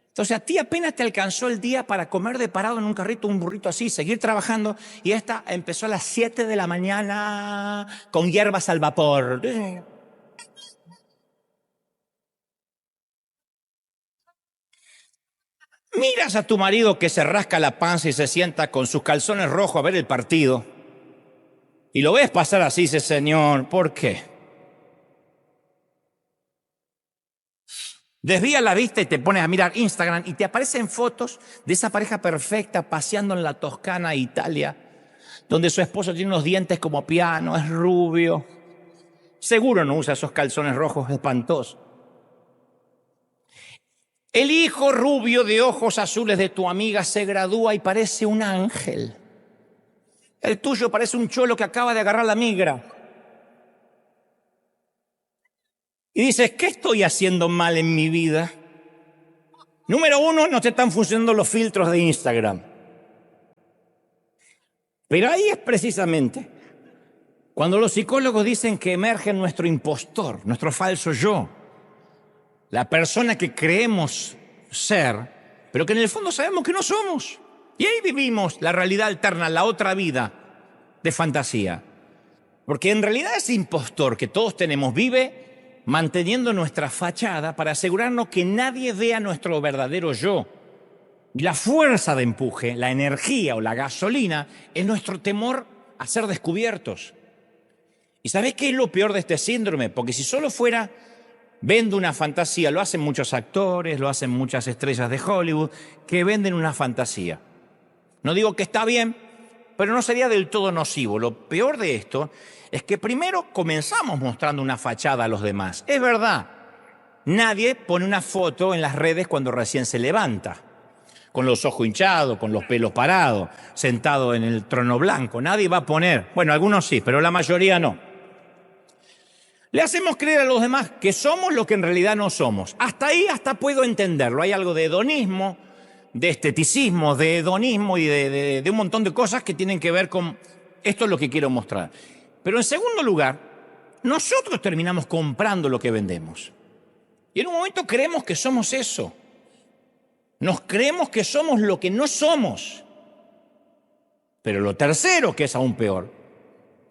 Entonces a ti apenas te alcanzó el día para comer de parado en un carrito, un burrito así, seguir trabajando, y esta empezó a las 7 de la mañana con hierbas al vapor. Miras a tu marido que se rasca la panza y se sienta con sus calzones rojos a ver el partido, y lo ves pasar así, dice, Señor, ¿por qué? Desvía la vista y te pones a mirar Instagram y te aparecen fotos de esa pareja perfecta paseando en la Toscana, Italia, donde su esposo tiene unos dientes como piano, es rubio. Seguro no usa esos calzones rojos espantosos. El hijo rubio de ojos azules de tu amiga se gradúa y parece un ángel. El tuyo parece un cholo que acaba de agarrar la migra. Y dices, ¿qué estoy haciendo mal en mi vida? Número uno, no te están funcionando los filtros de Instagram. Pero ahí es precisamente cuando los psicólogos dicen que emerge nuestro impostor, nuestro falso yo. La persona que creemos ser, pero que en el fondo sabemos que no somos. Y ahí vivimos la realidad alterna, la otra vida de fantasía. Porque en realidad ese impostor que todos tenemos vive manteniendo nuestra fachada para asegurarnos que nadie vea nuestro verdadero yo. Y la fuerza de empuje, la energía o la gasolina es nuestro temor a ser descubiertos. ¿Y sabés qué es lo peor de este síndrome? Porque si solo fuera vendo una fantasía, lo hacen muchos actores, lo hacen muchas estrellas de Hollywood, que venden una fantasía. No digo que está bien, pero no sería del todo nocivo. Lo peor de esto es que primero comenzamos mostrando una fachada a los demás. Es verdad, nadie pone una foto en las redes cuando recién se levanta, con los ojos hinchados, con los pelos parados, sentado en el trono blanco. Nadie va a poner, bueno, algunos sí, pero la mayoría no. Le hacemos creer a los demás que somos lo que en realidad no somos. Hasta ahí hasta puedo entenderlo. Hay algo de hedonismo, de esteticismo, de hedonismo y de un montón de cosas que tienen que ver con esto es lo que quiero mostrar. Pero en segundo lugar, nosotros terminamos comprando lo que vendemos. Y en un momento creemos que somos eso. Nos creemos que somos lo que no somos. Pero lo tercero, que es aún peor,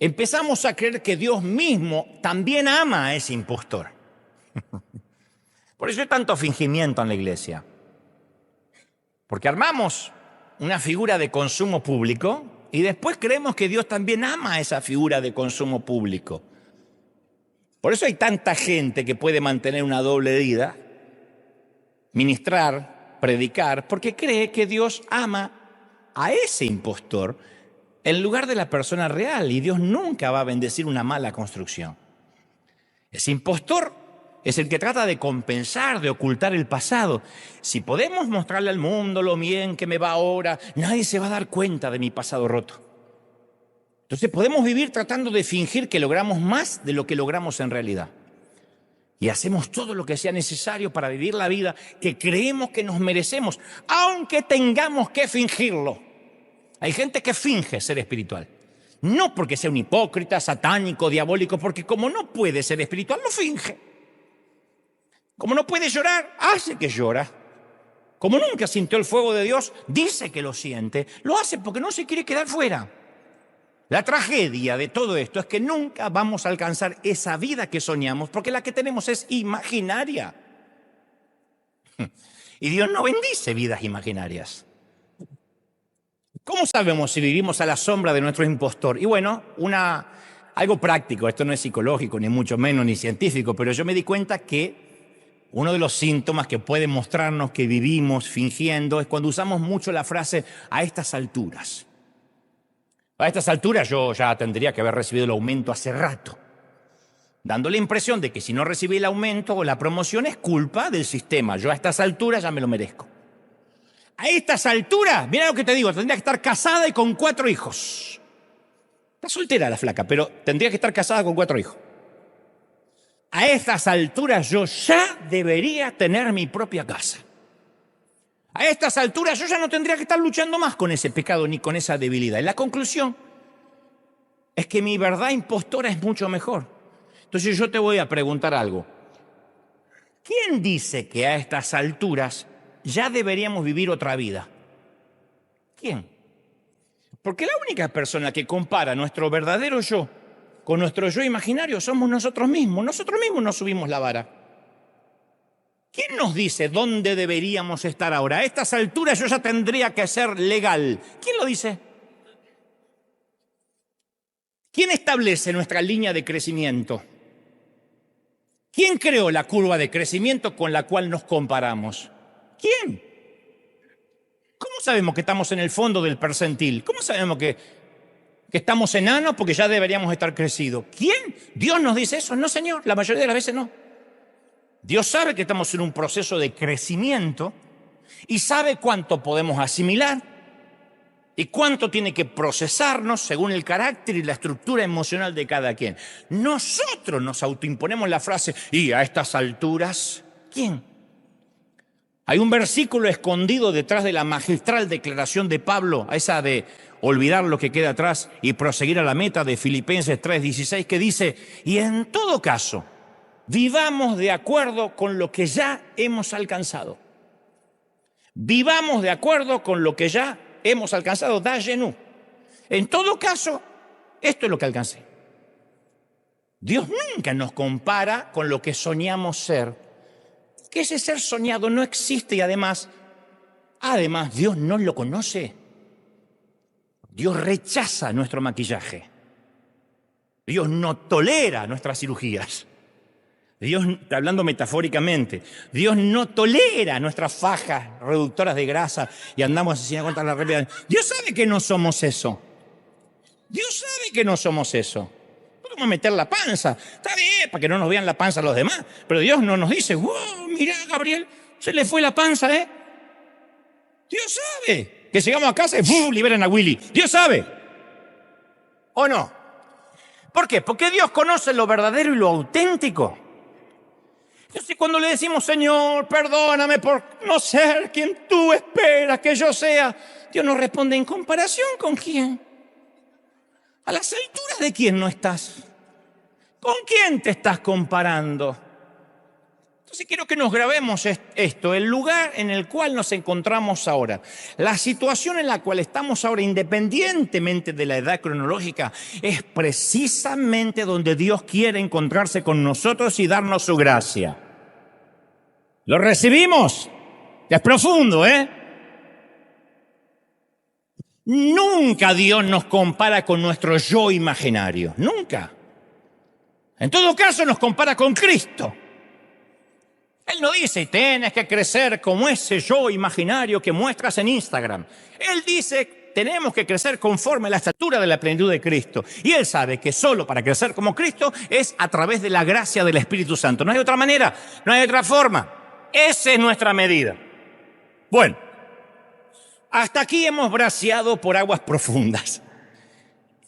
empezamos a creer que Dios mismo también ama a ese impostor. Por eso hay tanto fingimiento en la iglesia. Porque armamos una figura de consumo público y después creemos que Dios también ama a esa figura de consumo público. Por eso hay tanta gente que puede mantener una doble vida, ministrar, predicar, porque cree que Dios ama a ese impostor en lugar de la persona real, y Dios nunca va a bendecir una mala construcción. Ese impostor es el que trata de compensar, de ocultar el pasado. Si podemos mostrarle al mundo lo bien que me va ahora, nadie se va a dar cuenta de mi pasado roto. Entonces podemos vivir tratando de fingir que logramos más de lo que logramos en realidad. Y hacemos todo lo que sea necesario para vivir la vida que creemos que nos merecemos, aunque tengamos que fingirlo. Hay gente que finge ser espiritual. No porque sea un hipócrita, satánico, diabólico, porque como no puede ser espiritual, lo finge. Como no puede llorar, hace que llora. Como nunca sintió el fuego de Dios, dice que lo siente. Lo hace porque no se quiere quedar fuera. La tragedia de todo esto es que nunca vamos a alcanzar esa vida que soñamos, porque la que tenemos es imaginaria. Y Dios no bendice vidas imaginarias. ¿Cómo sabemos si vivimos a la sombra de nuestro impostor? Y bueno, algo práctico, esto no es psicológico, ni mucho menos, ni científico, pero yo me di cuenta que uno de los síntomas que puede mostrarnos que vivimos fingiendo es cuando usamos mucho la frase "a estas alturas". A estas alturas yo ya tendría que haber recibido el aumento hace rato, dando la impresión de que si no recibí el aumento o la promoción es culpa del sistema. Yo a estas alturas ya me lo merezco. A estas alturas, mira lo que te digo, tendría que estar casada y con 4 hijos. Está soltera la flaca, pero tendría que estar casada con 4 hijos. A estas alturas yo ya debería tener mi propia casa. A estas alturas yo ya no tendría que estar luchando más con ese pecado ni con esa debilidad. Y la conclusión es que mi verdad impostora es mucho mejor. Entonces yo te voy a preguntar algo. ¿Quién dice que a estas alturas ya deberíamos vivir otra vida? ¿Quién? Porque la única persona que compara nuestro verdadero yo con nuestro yo imaginario somos nosotros mismos. Nosotros mismos nos subimos la vara. ¿Quién nos dice dónde deberíamos estar ahora? A estas alturas yo ya tendría que ser legal. ¿Quién lo dice? ¿Quién establece nuestra línea de crecimiento? ¿Quién creó la curva de crecimiento con la cual nos comparamos? ¿Quién? ¿Cómo sabemos que estamos en el fondo del percentil? ¿Cómo sabemos que estamos enanos porque ya deberíamos estar crecidos? ¿Quién? ¿Dios nos dice eso? No, señor, la mayoría de las veces no. Dios sabe que estamos en un proceso de crecimiento y sabe cuánto podemos asimilar y cuánto tiene que procesarnos según el carácter y la estructura emocional de cada quien. Nosotros nos autoimponemos la frase, y a estas alturas, ¿quién? Hay un versículo escondido detrás de la magistral declaración de Pablo, esa de olvidar lo que queda atrás y proseguir a la meta, de Filipenses 3:16, que dice, y en todo caso, vivamos de acuerdo con lo que ya hemos alcanzado. Vivamos de acuerdo con lo que ya hemos alcanzado. Daje nu. En todo caso, esto es lo que alcancé. Dios nunca nos compara con lo que soñamos ser. Que ese ser soñado no existe y además Dios no lo conoce. Dios rechaza nuestro maquillaje. Dios no tolera nuestras cirugías. Dios, hablando metafóricamente, Dios no tolera nuestras fajas reductoras de grasa y andamos así a contar la realidad. Dios sabe que no somos eso. Dios sabe que no somos eso. Podemos meter la panza. Está bien, para que no nos vean la panza los demás. Pero Dios no nos dice, wow, mirá, Gabriel, se le fue la panza, ¿eh? Dios sabe que llegamos a casa y liberan a Willy. Dios sabe. ¿O no? ¿Por qué? Porque Dios conoce lo verdadero y lo auténtico. Entonces cuando le decimos, Señor, perdóname por no ser quien tú esperas que yo sea, Dios nos responde, ¿en comparación con quién? ¿A las alturas de quién no estás? ¿Con quién te estás comparando? Entonces quiero que nos grabemos esto, el lugar en el cual nos encontramos ahora, la situación en la cual estamos ahora, independientemente de la edad cronológica, es precisamente donde Dios quiere encontrarse con nosotros y darnos su gracia. ¿Lo recibimos? Es profundo, ¿eh? Nunca Dios nos compara con nuestro yo imaginario, nunca. En todo caso nos compara con Cristo. Él no dice, tienes que crecer como ese yo imaginario que muestras en Instagram. Él dice, tenemos que crecer conforme a la estatura de la plenitud de Cristo. Y Él sabe que solo para crecer como Cristo es a través de la gracia del Espíritu Santo. No hay otra manera, no hay otra forma. Esa es nuestra medida. Bueno, hasta aquí hemos braceado por aguas profundas.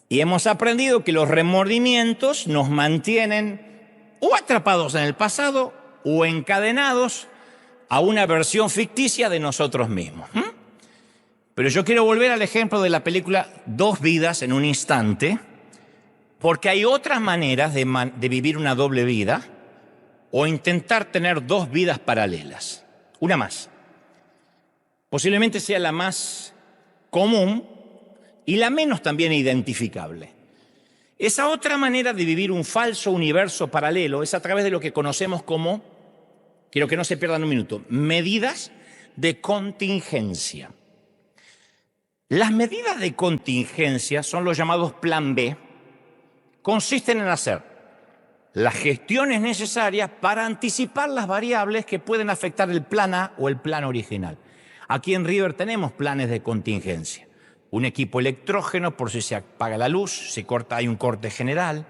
Y hemos aprendido que los remordimientos nos mantienen o atrapados en el pasado o encadenados a una versión ficticia de nosotros mismos. Pero yo quiero volver al ejemplo de la película Dos vidas en un instante, porque hay otras maneras de vivir una doble vida o intentar tener dos vidas paralelas. Una más. Posiblemente sea la más común y la menos también identificable. Esa otra manera de vivir un falso universo paralelo es a través de lo que conocemos como, quiero que no se pierdan un minuto, medidas de contingencia. Las medidas de contingencia son los llamados plan B. Consisten en hacer las gestiones necesarias para anticipar las variables que pueden afectar el plan A o el plan original. Aquí en River tenemos planes de contingencia. Un equipo electrógeno por si se apaga la luz, se corta, hay un corte general.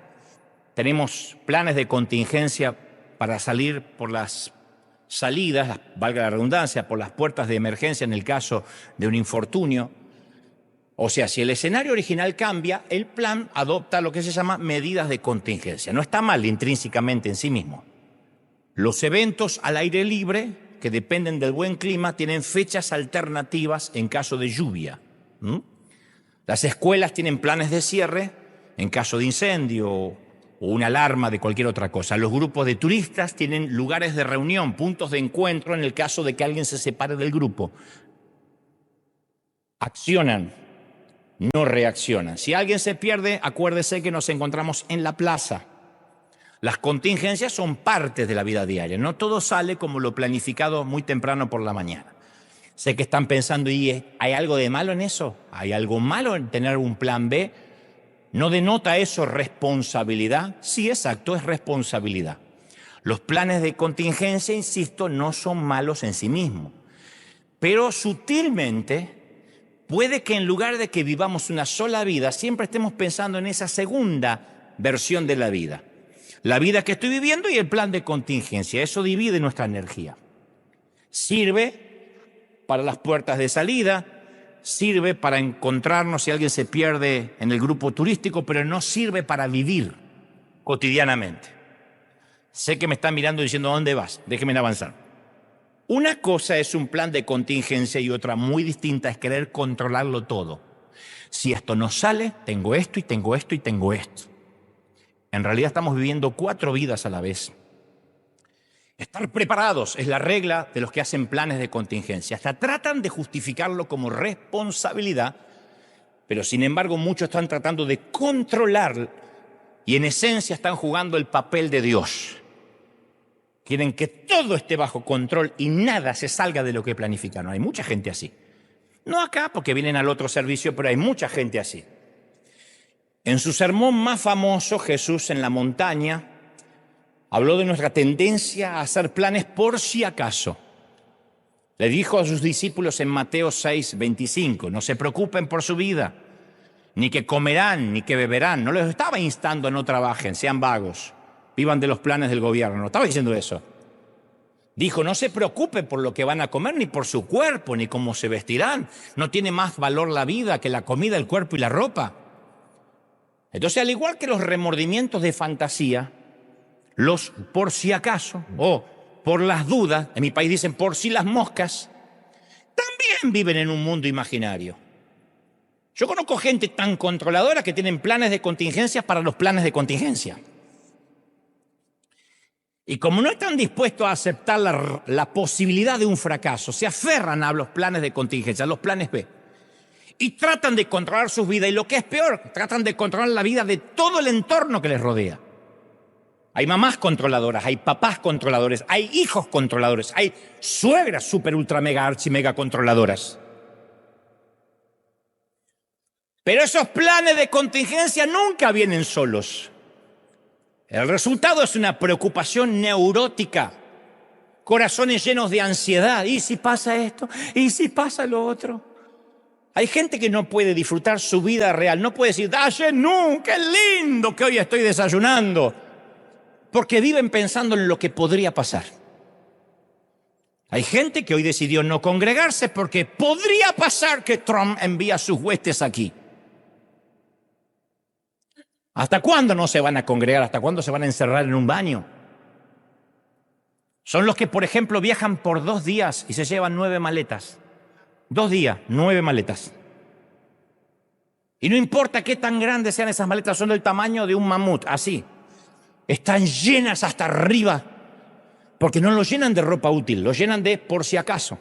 Tenemos planes de contingencia para salir por las salidas, valga la redundancia, por las puertas de emergencia en el caso de un infortunio. O sea, si el escenario original cambia, el plan adopta lo que se llama medidas de contingencia. No está mal intrínsecamente en sí mismo. Los eventos al aire libre, que dependen del buen clima, tienen fechas alternativas en caso de lluvia. Las escuelas tienen planes de cierre en caso de incendio o una alarma de cualquier otra cosa. Los grupos de turistas tienen lugares de reunión, puntos de encuentro en el caso de que alguien se separe del grupo. Accionan, no reaccionan. Si alguien se pierde, acuérdese que nos encontramos en la plaza. Las contingencias son partes de la vida diaria. No todo sale como lo planificado muy temprano por la mañana. Sé que están pensando, ¿y hay algo de malo en eso? ¿Hay algo malo en tener un plan B? ¿No denota eso responsabilidad? Sí, exacto, es responsabilidad. Los planes de contingencia, insisto, no son malos en sí mismos. Pero sutilmente puede que en lugar de que vivamos una sola vida, siempre estemos pensando en esa segunda versión de la vida. La vida que estoy viviendo y el plan de contingencia. Eso divide nuestra energía. Sirve para las puertas de salida, sirve para encontrarnos si alguien se pierde en el grupo turístico, pero no sirve para vivir cotidianamente. Sé que me están mirando diciendo, ¿a dónde vas? Déjenme avanzar. Una cosa es un plan de contingencia y otra muy distinta es querer controlarlo todo. Si esto no sale, tengo esto y tengo esto y tengo esto. En realidad estamos viviendo 4 vidas a la vez. Estar preparados es la regla de los que hacen planes de contingencia. Hasta tratan de justificarlo como responsabilidad, pero sin embargo muchos están tratando de controlar y en esencia están jugando el papel de Dios. Quieren que todo esté bajo control y nada se salga de lo que planificaron. Hay mucha gente así. No acá porque vienen al otro servicio, pero hay mucha gente así. En su sermón más famoso, Jesús en la montaña, habló de nuestra tendencia a hacer planes por si acaso. Le dijo a sus discípulos en Mateo 6:25, no se preocupen por su vida, ni que comerán, ni que beberán. No les estaba instando a no trabajen, sean vagos, vivan de los planes del gobierno. No estaba diciendo eso. Dijo, no se preocupen por lo que van a comer, ni por su cuerpo, ni cómo se vestirán. No tiene más valor la vida que la comida, el cuerpo y la ropa. Entonces, al igual que los remordimientos de fantasía, los por si acaso o por las dudas, en mi país dicen por si las moscas, también viven en un mundo imaginario. Yo conozco gente tan controladora que tienen planes de contingencia para los planes de contingencia. Y como no están dispuestos a aceptar la posibilidad de un fracaso, se aferran a los planes de contingencia, a los planes B. Y tratan de controlar sus vidas. Y lo que es peor, tratan de controlar la vida de todo el entorno que les rodea. Hay mamás controladoras, hay papás controladores, hay hijos controladores, hay suegras super ultra mega archi mega controladoras. Pero esos planes de contingencia nunca vienen solos. El resultado es una preocupación neurótica, corazones llenos de ansiedad. ¿Y si pasa esto? ¿Y si pasa lo otro? Hay gente que no puede disfrutar su vida real, no puede decir, ¡Dayenu, qué lindo que hoy estoy desayunando! Porque viven pensando en lo que podría pasar. Hay gente que hoy decidió no congregarse porque podría pasar que Trump envía sus huestes aquí. ¿Hasta cuándo no se van a congregar? ¿Hasta cuándo se van a encerrar en un baño? Son los que, por ejemplo, viajan por 2 días y se llevan 9 maletas. 2 días, 9 maletas. Y no importa qué tan grandes sean esas maletas, son del tamaño de un mamut, así. Están llenas hasta arriba, porque no lo llenan de ropa útil, lo llenan de por si acaso.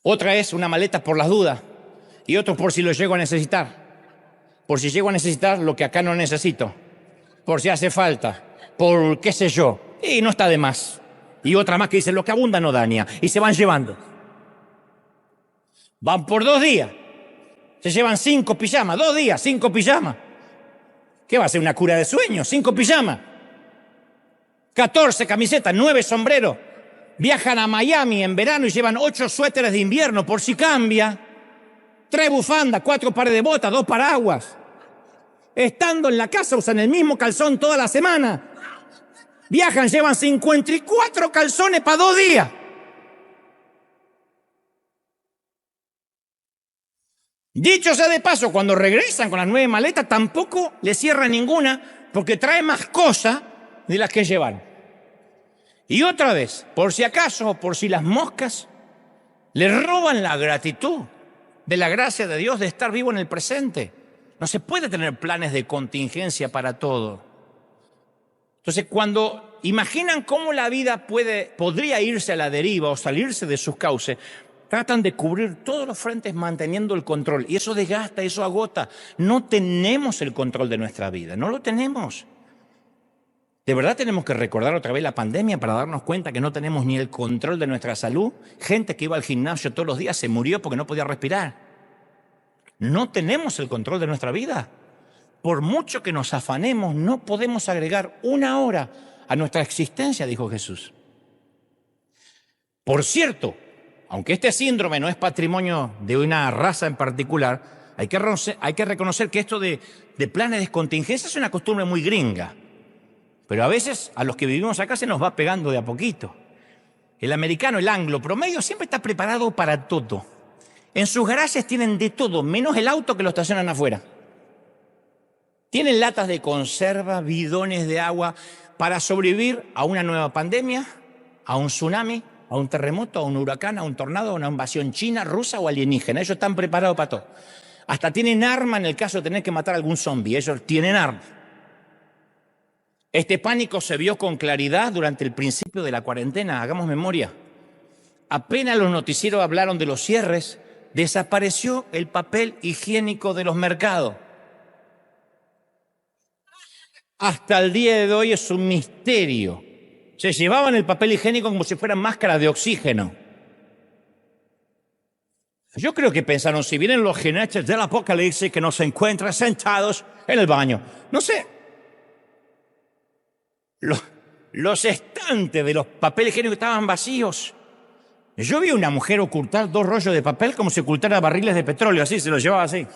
Otra es una maleta por las dudas y otro por si lo llego a necesitar. Por si llego a necesitar lo que acá no necesito, por si hace falta, por qué sé yo, y no está de más. Y otra más que dice, lo que abunda no daña, y se van llevando. Van por 2 días, se llevan 5 pijamas, 2 días, 5 pijamas. ¿Qué va a ser, una cura de sueños? 5 pijamas, 14 camisetas, 9 sombreros. Viajan a Miami en verano y llevan 8 suéteres de invierno por si cambia. 3 bufandas, 4 pares de botas, 2 paraguas. Estando en la casa usan el mismo calzón toda la semana. Viajan, llevan 54 calzones para 2 días. Dicho sea de paso, cuando regresan con las 9 maletas, tampoco les cierran ninguna porque trae más cosas de las que llevan. Y otra vez, por si acaso o por si las moscas, les roban la gratitud de la gracia de Dios de estar vivo en el presente. No se puede tener planes de contingencia para todo. Entonces, cuando imaginan cómo la vida podría irse a la deriva o salirse de sus cauces, tratan de cubrir todos los frentes manteniendo el control. Y eso desgasta, eso agota. No tenemos el control de nuestra vida, no lo tenemos. ¿De verdad tenemos que recordar otra vez la pandemia para darnos cuenta que no tenemos ni el control de nuestra salud? Gente que iba al gimnasio todos los días se murió porque no podía respirar. No tenemos el control de nuestra vida. Por mucho que nos afanemos, no podemos agregar 1 hora a nuestra existencia, dijo Jesús. Por cierto, aunque este síndrome no es patrimonio de una raza en particular, hay que reconocer que esto de planes de contingencia es una costumbre muy gringa. Pero a veces a los que vivimos acá se nos va pegando de a poquito. El americano, el anglo promedio, siempre está preparado para todo. En sus garajes tienen de todo, menos el auto que lo estacionan afuera. Tienen latas de conserva, bidones de agua para sobrevivir a una nueva pandemia, a un tsunami, a un terremoto, a un huracán, a un tornado, a una invasión china, rusa o alienígena. Ellos están preparados para todo. Hasta tienen arma en el caso de tener que matar a algún zombie. Ellos tienen arma. Este pánico se vio con claridad durante el principio de la cuarentena. Hagamos memoria. Apenas los noticieros hablaron de los cierres, desapareció el papel higiénico de los mercados. Hasta el día de hoy es un misterio. Se llevaban el papel higiénico como si fueran máscaras de oxígeno. Yo creo que pensaron, si vienen los jinetes del apocalipsis, que nos encuentran sentados en el baño. No sé. Los estantes de los papeles higiénicos estaban vacíos. Yo vi a una mujer ocultar 2 rollos de papel como si ocultara barriles de petróleo, así, se los llevaba así.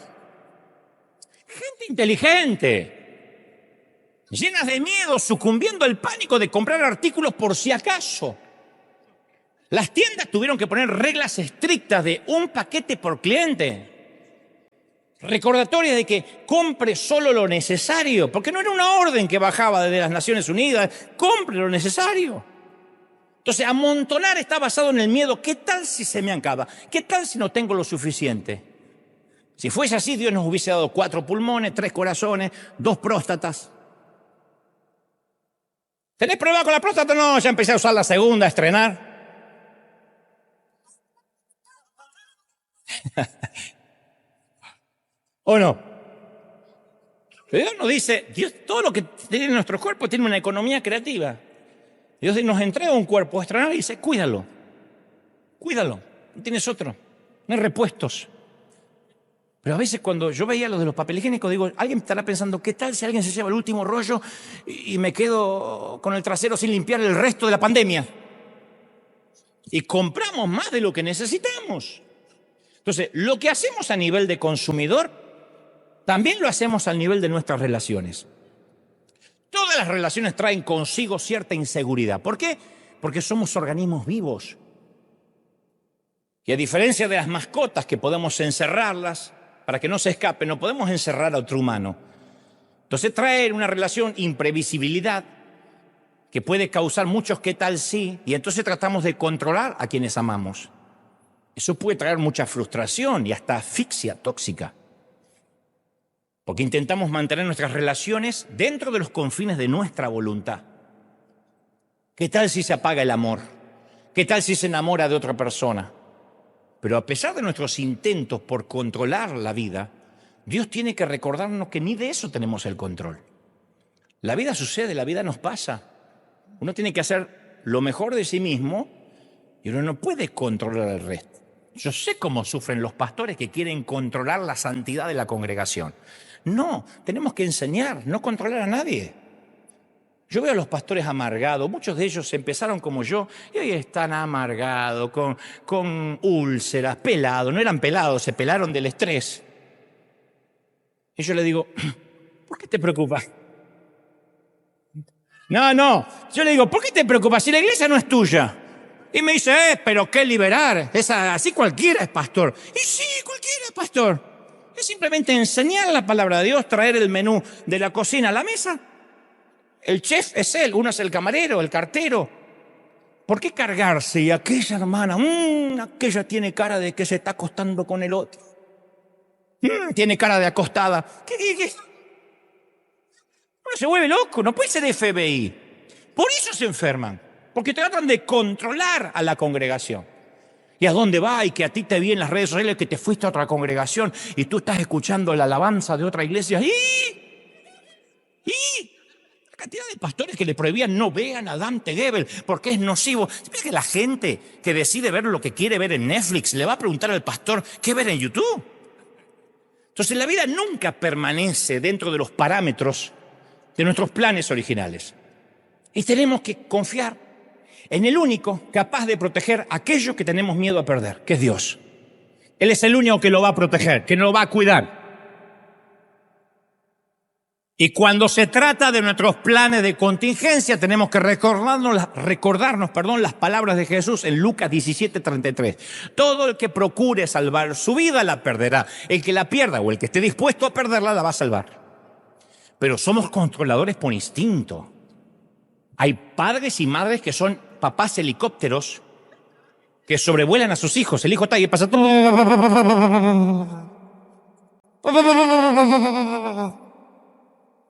Gente inteligente, llenas de miedo, sucumbiendo al pánico de comprar artículos por si acaso. Las tiendas tuvieron que poner reglas estrictas de 1 paquete por cliente. Recordatorias de que compre solo lo necesario, porque no era una orden que bajaba desde las Naciones Unidas, compre lo necesario. Entonces, amontonar está basado en el miedo. ¿Qué tal si se me acaba? ¿Qué tal si no tengo lo suficiente? Si fuese así, Dios nos hubiese dado 4 pulmones, 3 corazones, 2 próstatas. ¿Tenés problema con la próstata? No, ya empecé a usar la segunda, a estrenar. ¿O no? Dios nos dice, Dios, todo lo que tiene en nuestro cuerpo tiene una economía creativa. Dios nos entrega un cuerpo estrenado y dice, cuídalo, no tienes otro, no hay repuestos. Pero a veces cuando yo veía lo de los papel higiénicos, digo, alguien estará pensando, ¿qué tal si alguien se lleva el último rollo y me quedo con el trasero sin limpiar el resto de la pandemia? Y compramos más de lo que necesitamos. Entonces, lo que hacemos a nivel de consumidor, también lo hacemos al nivel de nuestras relaciones. Todas las relaciones traen consigo cierta inseguridad. ¿Por qué? Porque somos organismos vivos. Y a diferencia de las mascotas que podemos encerrarlas para que no se escapen, no podemos encerrar a otro humano. Entonces trae una relación imprevisibilidad que puede causar muchos qué tal sí, y entonces tratamos de controlar a quienes amamos. Eso puede traer mucha frustración y hasta asfixia tóxica. Porque intentamos mantener nuestras relaciones dentro de los confines de nuestra voluntad. ¿Qué tal si se apaga el amor? ¿Qué tal si se enamora de otra persona? Pero a pesar de nuestros intentos por controlar la vida, Dios tiene que recordarnos que ni de eso tenemos el control. La vida sucede, la vida nos pasa. Uno tiene que hacer lo mejor de sí mismo y uno no puede controlar el resto. Yo sé cómo sufren los pastores que quieren controlar la santidad de la congregación. No, tenemos que enseñar, no controlar a nadie. Yo veo a los pastores amargados, muchos de ellos empezaron como yo y hoy están amargados, con úlceras, pelados, no eran pelados, se pelaron del estrés. Y yo le digo, ¿por qué te preocupas? No, yo le digo, ¿por qué te preocupas si la iglesia no es tuya? Y me dice, pero qué liberar, así cualquiera es pastor. Y sí, cualquiera es pastor. Es simplemente enseñar la palabra de Dios, traer el menú de la cocina a la mesa. El chef es él, uno es el camarero, el cartero. ¿Por qué cargarse? Y aquella hermana, aquella tiene cara de que se está acostando con el otro. Tiene cara de acostada. ¿Qué? Uno se vuelve loco, no puede ser FBI. Por eso se enferman, porque tratan de controlar a la congregación. ¿Y a dónde va? Y que a ti te vi en las redes sociales que te fuiste a otra congregación y tú estás escuchando la alabanza de otra iglesia. ¡Y! La cantidad de pastores que le prohibían no vean a Dante Gebel porque es nocivo. ¿Sabes que la gente que decide ver lo que quiere ver en Netflix le va a preguntar al pastor qué ver en YouTube? Entonces la vida nunca permanece dentro de los parámetros de nuestros planes originales. Y tenemos que confiar en el único capaz de proteger aquello que tenemos miedo a perder, que es Dios. Él es el único que lo va a proteger, que nos lo va a cuidar. Y cuando se trata de nuestros planes de contingencia, tenemos que recordarnos las palabras de Jesús en Lucas 17:33. Todo el que procure salvar su vida la perderá. El que la pierda o el que esté dispuesto a perderla la va a salvar. Pero somos controladores por instinto. Hay padres y madres que son papás helicópteros que sobrevuelan a sus hijos. El hijo está ahí y pasa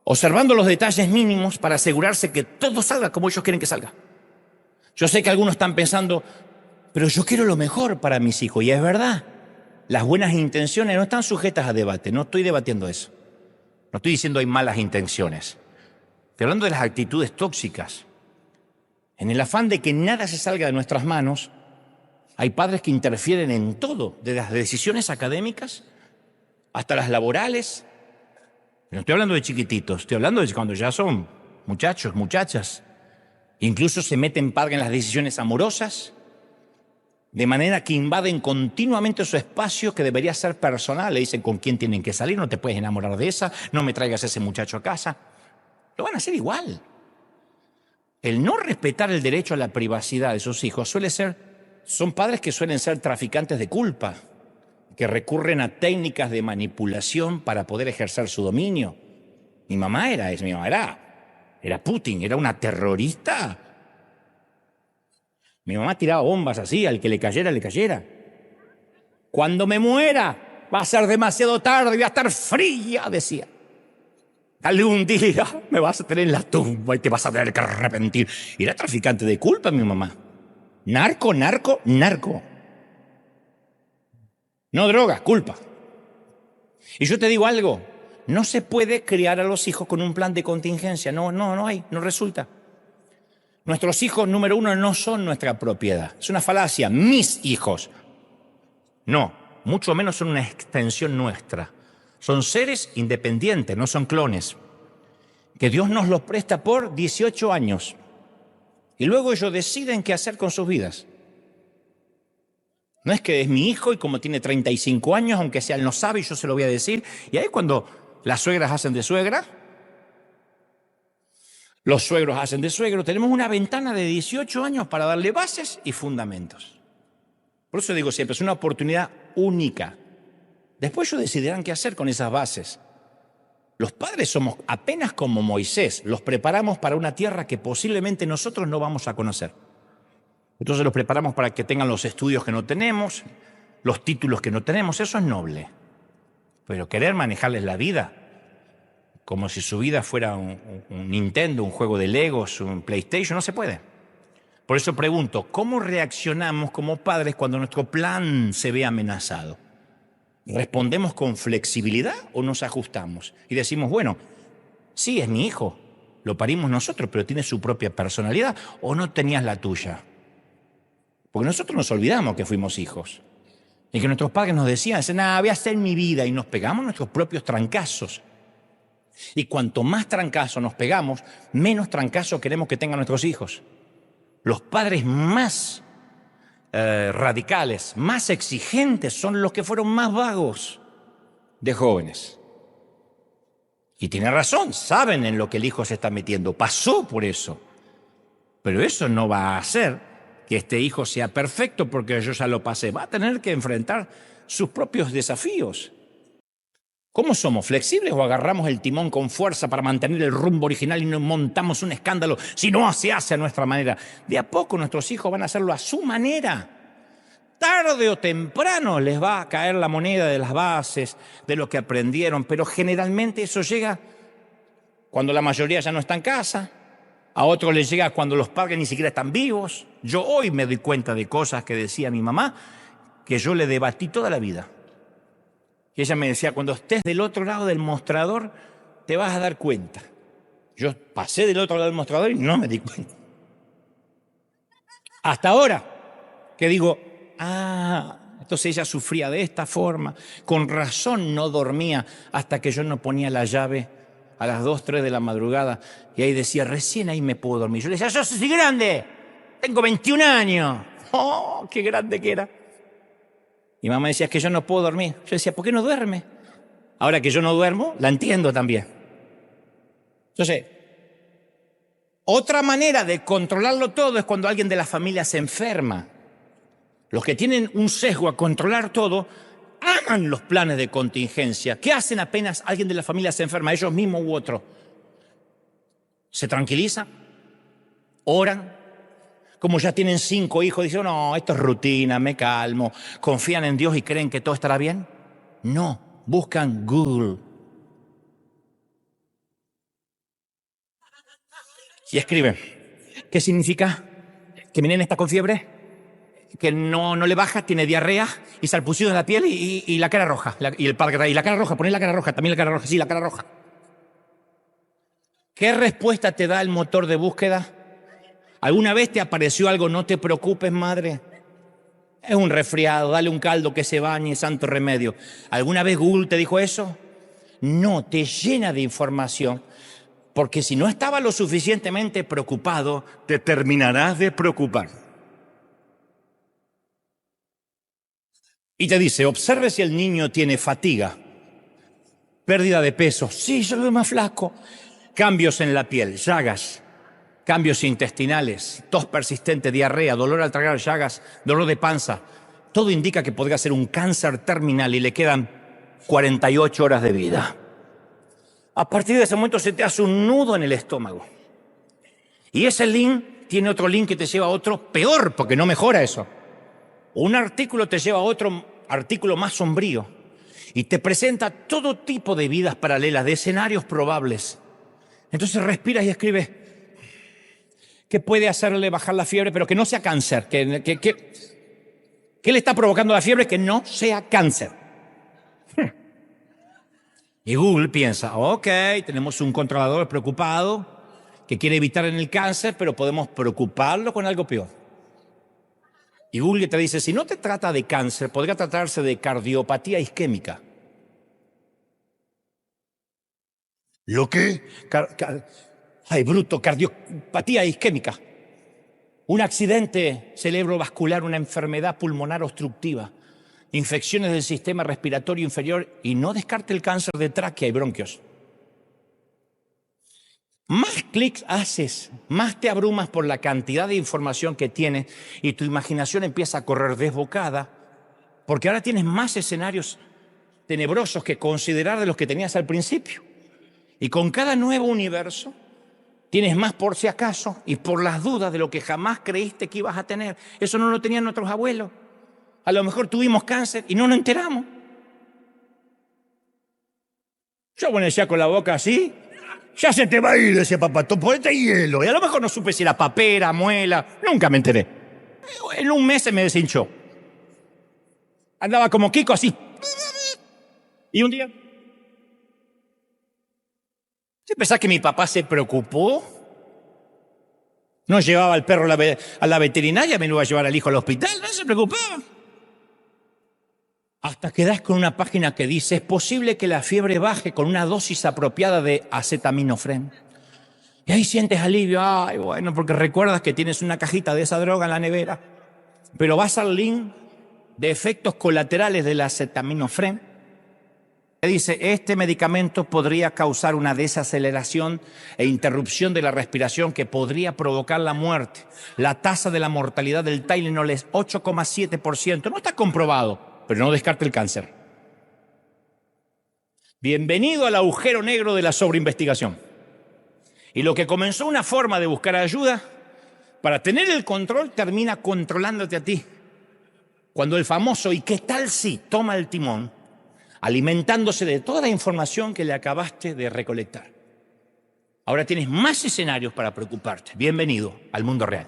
observando los detalles mínimos para asegurarse que todo salga como ellos quieren que salga. Yo sé que algunos están pensando, pero yo quiero lo mejor para mis hijos. Y es verdad, las buenas intenciones no están sujetas a debate. No estoy debatiendo eso. No estoy diciendo hay malas intenciones. Estoy hablando de las actitudes tóxicas. En el afán de que nada se salga de nuestras manos, hay padres que interfieren en todo, desde las decisiones académicas hasta las laborales. No estoy hablando de chiquititos, estoy hablando de cuando ya son muchachos, muchachas. Incluso se meten padres en las decisiones amorosas, de manera que invaden continuamente su espacio que debería ser personal. Le dicen con quién tienen que salir, no te puedes enamorar de esa, no me traigas a ese muchacho a casa. Lo van a hacer igual. El no respetar el derecho a la privacidad de sus hijos son padres que suelen ser traficantes de culpa, que recurren a técnicas de manipulación para poder ejercer su dominio. Mi mamá era Putin, era una terrorista. Mi mamá tiraba bombas así, al que le cayera, le cayera. Cuando me muera, va a ser demasiado tarde, voy a estar fría, decía. Algún día me vas a tener en la tumba y te vas a tener que arrepentir. Y era traficante de culpa, mi mamá. Narco, narco, narco. No droga, culpa. Y yo te digo algo, no se puede criar a los hijos con un plan de contingencia. No hay, no resulta. Nuestros hijos, número uno, no son nuestra propiedad. Es una falacia. Mis hijos. No, mucho menos son una extensión nuestra. Son seres independientes, no son clones. Que Dios nos los presta por 18 años. Y luego ellos deciden qué hacer con sus vidas. No es que es mi hijo y como tiene 35 años, aunque sea él no sabe y yo se lo voy a decir. Y ahí cuando las suegras hacen de suegra, los suegros hacen de suegro, tenemos una ventana de 18 años para darle bases y fundamentos. Por eso digo siempre, es una oportunidad única. Después ellos decidirán qué hacer con esas bases. Los padres somos apenas como Moisés, los preparamos para una tierra que posiblemente nosotros no vamos a conocer. Entonces los preparamos para que tengan los estudios que no tenemos, los títulos que no tenemos, eso es noble. Pero querer manejarles la vida como si su vida fuera un Nintendo, un juego de Legos, un PlayStation, no se puede. Por eso pregunto, ¿cómo reaccionamos como padres cuando nuestro plan se ve amenazado? ¿Respondemos con flexibilidad o nos ajustamos? Y decimos, bueno, sí, es mi hijo, lo parimos nosotros, pero tiene su propia personalidad, o no tenías la tuya. Porque nosotros nos olvidamos que fuimos hijos. Y que nuestros padres nos decían, nada, voy a hacer mi vida, y nos pegamos nuestros propios trancazos. Y cuanto más trancazo nos pegamos, menos trancazo queremos que tengan nuestros hijos. Los padres más radicales, más exigentes, son los que fueron más vagos de jóvenes. Y tiene razón, saben en lo que el hijo se está metiendo, pasó por eso. Pero eso no va a hacer que este hijo sea perfecto porque yo ya lo pasé. Va a tener que enfrentar sus propios desafíos. ¿Cómo somos? ¿Flexibles o agarramos el timón con fuerza para mantener el rumbo original y no montamos un escándalo si no se hace a nuestra manera? De a poco nuestros hijos van a hacerlo a su manera. Tarde o temprano les va a caer la moneda de las bases, de lo que aprendieron, pero generalmente eso llega cuando la mayoría ya no está en casa, a otros les llega cuando los padres ni siquiera están vivos. Yo hoy me doy cuenta de cosas que decía mi mamá que yo le debatí toda la vida. Y ella me decía, cuando estés del otro lado del mostrador, te vas a dar cuenta. Yo pasé del otro lado del mostrador y no me di cuenta. Hasta ahora, que digo, entonces ella sufría de esta forma. Con razón no dormía hasta que yo no ponía la llave a las 2, 3 de la madrugada. Y ahí decía, recién ahí me puedo dormir. Yo le decía, yo soy grande, tengo 21 años. ¡Oh, qué grande que era! Y mamá decía, es que yo no puedo dormir. Yo decía, ¿por qué no duerme? Ahora que yo no duermo, la entiendo también. Entonces, otra manera de controlarlo todo es cuando alguien de la familia se enferma. Los que tienen un sesgo a controlar todo, hagan los planes de contingencia. ¿Qué hacen apenas alguien de la familia se enferma, ellos mismos u otro? Se tranquilizan, oran. Como ya tienen 5 hijos, dicen, no, esto es rutina, me calmo. ¿Confían en Dios y creen que todo estará bien? No, buscan Google. Y escriben, ¿qué significa que mi nene está con fiebre? Que no le baja, tiene diarrea y salpullido en la piel y la cara roja. Y el padre, y la cara roja, poné la cara roja, también la cara roja, sí, la cara roja. ¿Qué respuesta te da el motor de búsqueda? ¿Alguna vez te apareció algo? No te preocupes, madre. Es un resfriado, dale un caldo que se bañe, santo remedio. ¿Alguna vez Google te dijo eso? No, te llena de información. Porque si no estaba lo suficientemente preocupado, te terminarás de preocupar. Y te dice, observe si el niño tiene fatiga, pérdida de peso. Sí, yo lo veo más flaco. Cambios en la piel, llagas. Cambios intestinales, tos persistente, diarrea, dolor al tragar, llagas, dolor de panza. Todo indica que podría ser un cáncer terminal y le quedan 48 horas de vida. A partir de ese momento se te hace un nudo en el estómago. Y ese link tiene otro link que te lleva a otro peor, porque no mejora eso. Un artículo te lleva a otro artículo más sombrío. y te presenta todo tipo de vidas paralelas, de escenarios probables. Entonces respiras y escribes qué puede hacerle bajar la fiebre, pero que no sea cáncer. ¿Qué le está provocando la fiebre? Que no sea cáncer. Y Google piensa, ok, tenemos un controlador preocupado que quiere evitar en el cáncer, pero podemos preocuparlo con algo peor. Y Google te dice, si no te trata de cáncer, podría tratarse de cardiopatía isquémica. ¿Lo qué? Ay, bruto, cardiopatía isquémica. Un accidente cerebrovascular, una enfermedad pulmonar obstructiva, infecciones del sistema respiratorio inferior y no descarte el cáncer de tráquea y bronquios. Más clics haces, más te abrumas por la cantidad de información que tienes y tu imaginación empieza a correr desbocada porque ahora tienes más escenarios tenebrosos que considerar de los que tenías al principio. Y con cada nuevo universo tienes más por si acaso y por las dudas de lo que jamás creíste que ibas a tener. Eso no lo tenían nuestros abuelos. A lo mejor tuvimos cáncer y no nos enteramos. Yo ponía con la boca así. Ya se te va a ir, decía papá, ponete hielo. Y a lo mejor no supe si era papera, muela. Nunca me enteré. En un mes se me deshinchó. Andaba como Kiko así. Y un día... ¿Te pensás que mi papá se preocupó? No llevaba al perro a la veterinaria, me lo iba a llevar al hijo al hospital. No se preocupaba. Hasta que das con una página que dice, es posible que la fiebre baje con una dosis apropiada de acetaminofén. Y ahí sientes alivio. Ay, bueno, porque recuerdas que tienes una cajita de esa droga en la nevera. Pero vas al link de efectos colaterales del acetaminofén. Que dice, este medicamento podría causar una desaceleración e interrupción de la respiración que podría provocar la muerte. La tasa de la mortalidad del Tylenol es 8,7%. No está comprobado, pero no descarte el cáncer. Bienvenido al agujero negro de la sobreinvestigación. Y lo que comenzó una forma de buscar ayuda, para tener el control, termina controlándote a ti. Cuando el famoso ¿y qué tal si? Toma el timón, alimentándose de toda la información que le acabaste de recolectar. Ahora tienes más escenarios para preocuparte. Bienvenido al mundo real.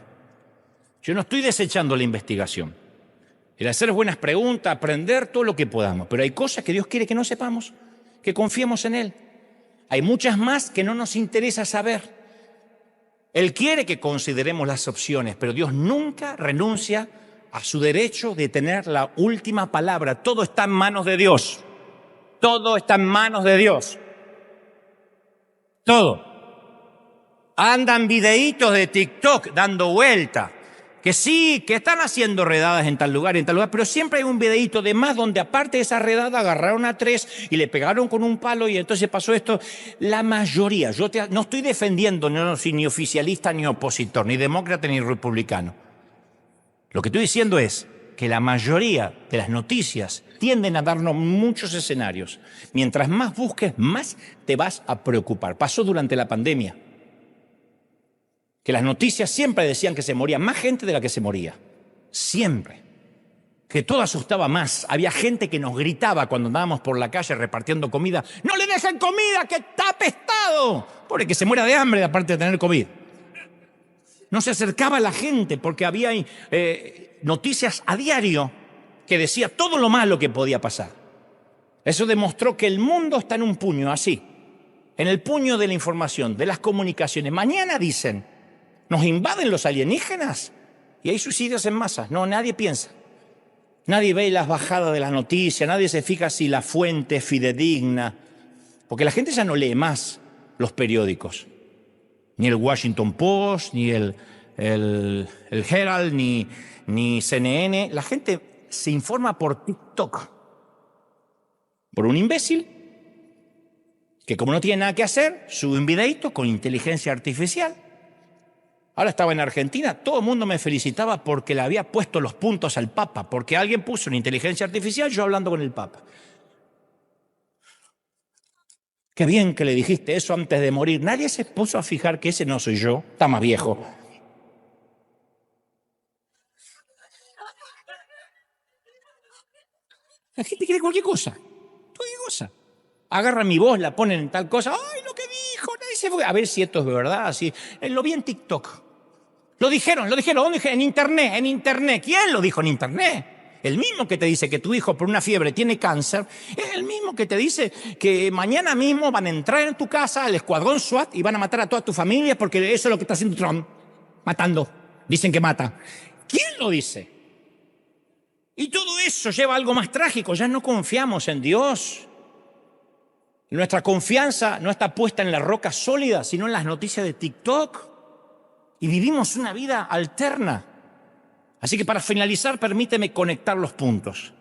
Yo no estoy desechando la investigación. El hacer buenas preguntas, aprender todo lo que podamos. Pero hay cosas que Dios quiere que no sepamos, que confiemos en Él. Hay muchas más que no nos interesa saber. Él quiere que consideremos las opciones, pero Dios nunca renuncia a su derecho de tener la última palabra. Todo está en manos de Dios. Todo está en manos de Dios. Todo. Andan videitos de TikTok dando vuelta. Que sí, que están haciendo redadas en tal lugar, pero siempre hay un videíto de más donde aparte de esa redada agarraron a 3 y le pegaron con un palo y entonces pasó esto. La mayoría, no estoy defendiendo, no soy ni oficialista ni opositor, ni demócrata ni republicano. Lo que estoy diciendo es que la mayoría de las noticias tienden a darnos muchos escenarios. Mientras más busques, más te vas a preocupar. Pasó durante la pandemia. Que las noticias siempre decían que se moría más gente de la que se moría. Siempre. Que todo asustaba más. Había gente que nos gritaba cuando andábamos por la calle repartiendo comida. ¡No le dejen comida, que está apestado! Pobre que se muera de hambre aparte de tener COVID. No se acercaba a la gente porque había noticias a diario que decía todo lo malo que podía pasar. Eso demostró que el mundo está en un puño, así. En el puño de la información, de las comunicaciones. Mañana dicen... ¿Nos invaden los alienígenas? Y hay suicidios en masa. No, nadie piensa. Nadie ve las bajadas de las noticias, nadie se fija si la fuente es fidedigna. Porque la gente ya no lee más los periódicos. Ni el Washington Post, ni el Herald, ni CNN. La gente se informa por TikTok. Por un imbécil que como no tiene nada que hacer, sube un videito con inteligencia artificial. Ahora estaba en Argentina, todo el mundo me felicitaba porque le había puesto los puntos al Papa, porque alguien puso una inteligencia artificial, yo hablando con el Papa. Qué bien que le dijiste eso antes de morir. Nadie se puso a fijar que ese no soy yo, está más viejo. La gente quiere cualquier cosa. Agarran mi voz, la ponen en tal cosa. ¡Ay, lo que dijo! Nadie se fue. A ver si esto es verdad. Así. Lo vi en TikTok. Lo dijeron. ¿Dónde? En internet. ¿Quién lo dijo en internet? El mismo que te dice que tu hijo por una fiebre tiene cáncer, es el mismo que te dice que mañana mismo van a entrar en tu casa al escuadrón SWAT y van a matar a toda tu familia porque eso es lo que está haciendo Trump. Matando. Dicen que mata. ¿Quién lo dice? Y todo eso lleva a algo más trágico. Ya no confiamos en Dios. Nuestra confianza no está puesta en la roca sólida, sino en las noticias de TikTok. Y vivimos una vida alterna. Así que para finalizar, permíteme conectar los puntos.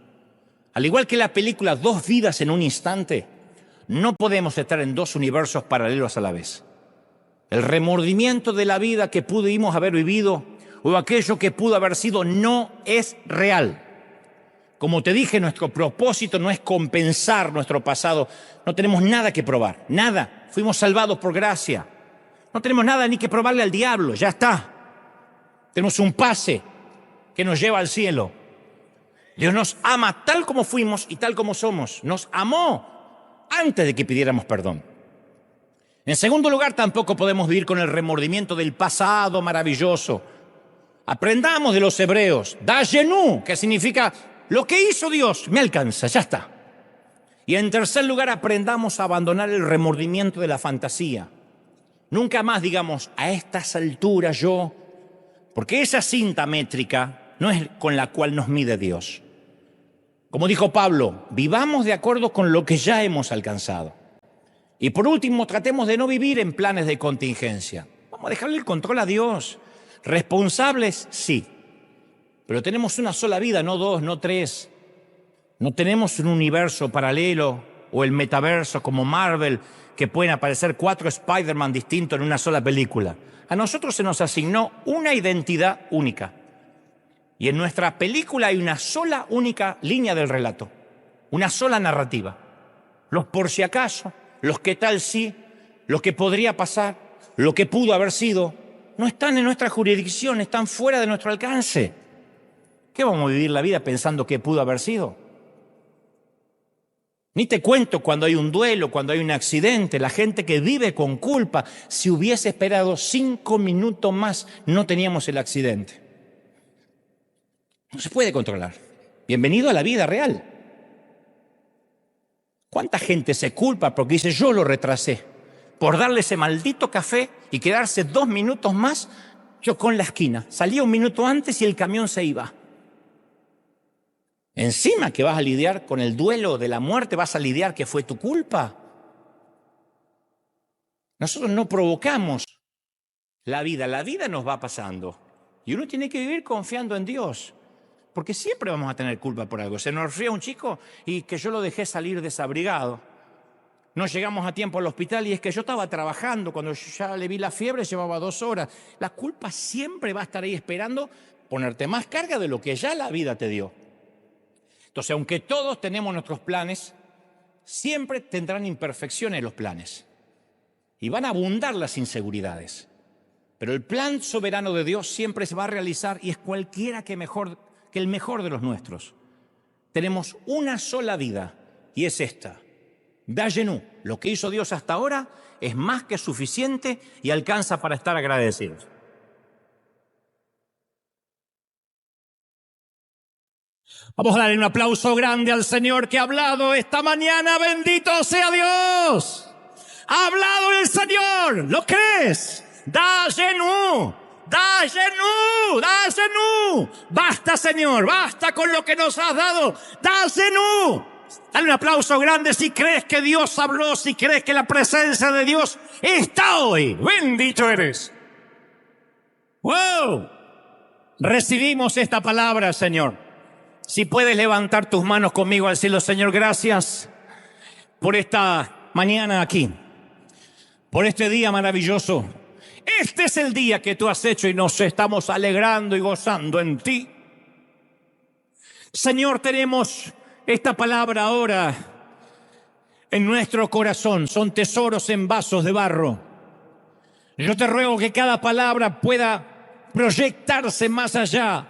Al igual que la película Dos vidas en un instante, no podemos estar en dos universos paralelos a la vez. El remordimiento de la vida que pudimos haber vivido o aquello que pudo haber sido no es real. Como te dije, nuestro propósito no es compensar nuestro pasado. No tenemos nada que probar, nada. Fuimos salvados por gracia. No tenemos nada ni que probarle al diablo, ya está. Tenemos un pase que nos lleva al cielo. Dios nos ama tal como fuimos y tal como somos. Nos amó antes de que pidiéramos perdón. En segundo lugar, tampoco podemos vivir con el remordimiento del pasado maravilloso. Aprendamos de los hebreos, dayenu, que significa lo que hizo Dios, me alcanza, ya está. Y en tercer lugar, aprendamos a abandonar el remordimiento de la fantasía. Nunca más digamos, a estas alturas yo, porque esa cinta métrica no es con la cual nos mide Dios. Como dijo Pablo, vivamos de acuerdo con lo que ya hemos alcanzado. Y por último, tratemos de no vivir en planes de contingencia. Vamos a dejarle el control a Dios. Responsables, sí. Pero tenemos una sola vida, no dos, no tres. No tenemos un universo paralelo o el metaverso como Marvel, que pueden aparecer 4 Spider-Man distintos en una sola película. A nosotros se nos asignó una identidad única. Y en nuestra película hay una sola única línea del relato, una sola narrativa. Los por si acaso, los qué tal si, lo que podría pasar, lo que pudo haber sido, no están en nuestra jurisdicción, están fuera de nuestro alcance. ¿Qué vamos a vivir la vida pensando que pudo haber sido? Ni te cuento cuando hay un duelo, cuando hay un accidente, la gente que vive con culpa. Si hubiese esperado 5 minutos más, no teníamos el accidente. No se puede controlar. Bienvenido a la vida real. ¿Cuánta gente se culpa porque dice yo lo retrasé? Por darle ese maldito café y quedarse 2 minutos más, yo con la esquina. Salía 1 minuto antes y el camión se iba. Encima que vas a lidiar con el duelo de la muerte, vas a lidiar que fue tu culpa. Nosotros no provocamos la vida nos va pasando. Y uno tiene que vivir confiando en Dios. Porque siempre vamos a tener culpa por algo. Se nos ría un chico y que yo lo dejé salir desabrigado. No llegamos a tiempo al hospital y es que yo estaba trabajando. Cuando yo ya le vi la fiebre, llevaba 2 horas. La culpa siempre va a estar ahí esperando ponerte más carga de lo que ya la vida te dio. Entonces, aunque todos tenemos nuestros planes, siempre tendrán imperfecciones los planes. Y van a abundar las inseguridades. Pero el plan soberano de Dios siempre se va a realizar y es cualquiera que el mejor de los nuestros. Tenemos una sola vida y es esta. Dayenu, lo que hizo Dios hasta ahora es más que suficiente y alcanza para estar agradecidos. Vamos a darle un aplauso grande al Señor que ha hablado esta mañana. ¡Bendito sea Dios! ¡Ha hablado el Señor! ¿Lo crees? Dayenu. ¡Dayenu! ¡Dayenu! ¡Basta, Señor! ¡Basta con lo que nos has dado! ¡Dayenu! Dale un aplauso grande si crees que Dios habló, si crees que la presencia de Dios está hoy. ¡Bendito eres! ¡Wow! Recibimos esta palabra, Señor. Si puedes levantar tus manos conmigo al cielo, Señor, gracias por esta mañana aquí, por este día maravilloso. Este es el día que tú has hecho y nos estamos alegrando y gozando en ti. Señor, tenemos esta palabra ahora en nuestro corazón. Son tesoros en vasos de barro. Yo te ruego que cada palabra pueda proyectarse más allá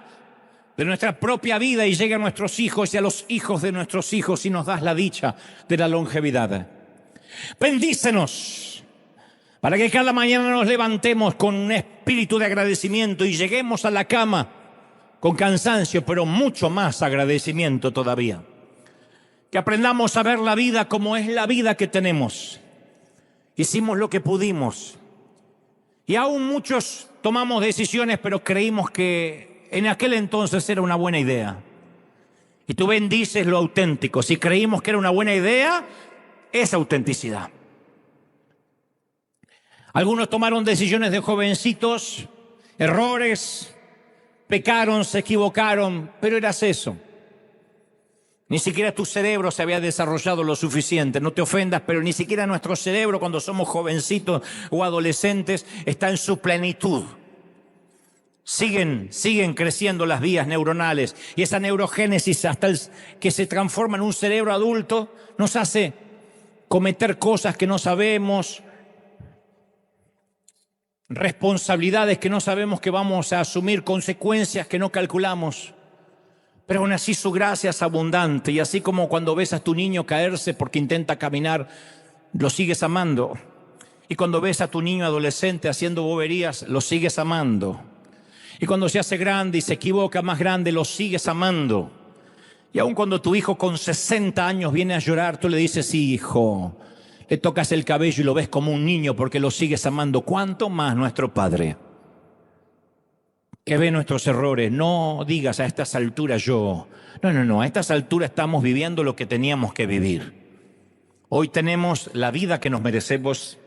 de nuestra propia vida y llegue a nuestros hijos y a los hijos de nuestros hijos y nos das la dicha de la longevidad. Bendícenos para que cada mañana nos levantemos con un espíritu de agradecimiento y lleguemos a la cama con cansancio, pero mucho más agradecimiento todavía. Que aprendamos a ver la vida como es la vida que tenemos. Hicimos lo que pudimos. Y aún muchos tomamos decisiones, pero creímos que en aquel entonces era una buena idea. Y tú bendices lo auténtico. Si creímos que era una buena idea, es autenticidad. Algunos tomaron decisiones de jovencitos, errores, pecaron, se equivocaron, pero eras eso. Ni siquiera tu cerebro se había desarrollado lo suficiente. No te ofendas, pero ni siquiera nuestro cerebro cuando somos jovencitos o adolescentes está en su plenitud. Siguen creciendo las vías neuronales y esa neurogénesis hasta que se transforma en un cerebro adulto nos hace cometer cosas que no sabemos, responsabilidades que no sabemos que vamos a asumir, consecuencias que no calculamos. Pero aún así su gracia es abundante y así como cuando ves a tu niño caerse porque intenta caminar, lo sigues amando. Y cuando ves a tu niño adolescente haciendo boberías, lo sigues amando. Y cuando se hace grande y se equivoca más grande, lo sigues amando. Y aun cuando tu hijo con 60 años viene a llorar, tú le dices, sí, hijo, le tocas el cabello y lo ves como un niño porque lo sigues amando. ¿Cuánto más nuestro Padre? Que ve nuestros errores. No digas a estas alturas yo. No, a estas alturas estamos viviendo lo que teníamos que vivir. Hoy tenemos la vida que nos merecemos.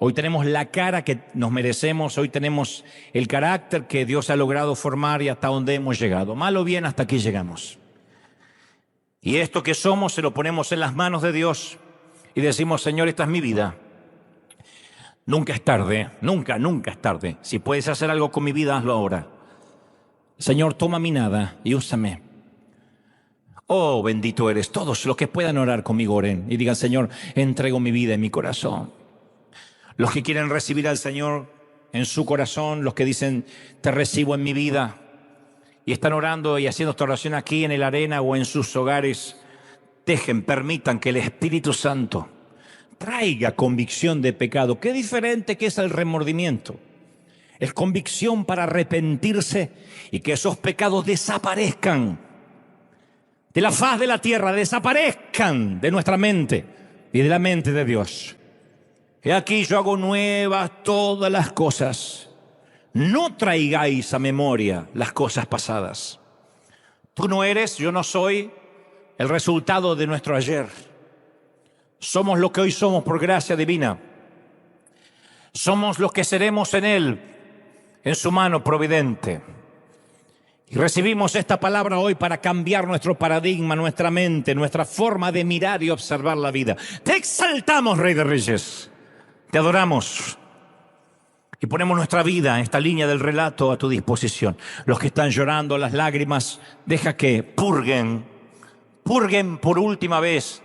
Hoy tenemos la cara que nos merecemos, hoy tenemos el carácter que Dios ha logrado formar y hasta donde hemos llegado. Mal o bien, hasta aquí llegamos. Y esto que somos se lo ponemos en las manos de Dios y decimos, Señor, esta es mi vida. Nunca es tarde, nunca es tarde. Si puedes hacer algo con mi vida, hazlo ahora. Señor, toma mi nada y úsame. Oh, bendito eres. Todos los que puedan orar conmigo, oren y digan, Señor, entrego mi vida y mi corazón. Los que quieren recibir al Señor en su corazón, los que dicen, te recibo en mi vida, y están orando y haciendo esta oración aquí en el arena o en sus hogares, permitan que el Espíritu Santo traiga convicción de pecado. Qué diferente que es el remordimiento. Es convicción para arrepentirse y que esos pecados desaparezcan de la faz de la tierra, desaparezcan de nuestra mente y de la mente de Dios. He aquí yo hago nuevas todas las cosas. No traigáis a memoria las cosas pasadas. Tú no eres, yo no soy el resultado de nuestro ayer. Somos lo que hoy somos por gracia divina. Somos los que seremos en Él, en su mano providente. Y recibimos esta palabra hoy para cambiar nuestro paradigma, nuestra mente, nuestra forma de mirar y observar la vida. Te exaltamos, Rey de Reyes. Te adoramos y ponemos nuestra vida en esta línea del relato a tu disposición. Los que están llorando, las lágrimas, deja que purguen por última vez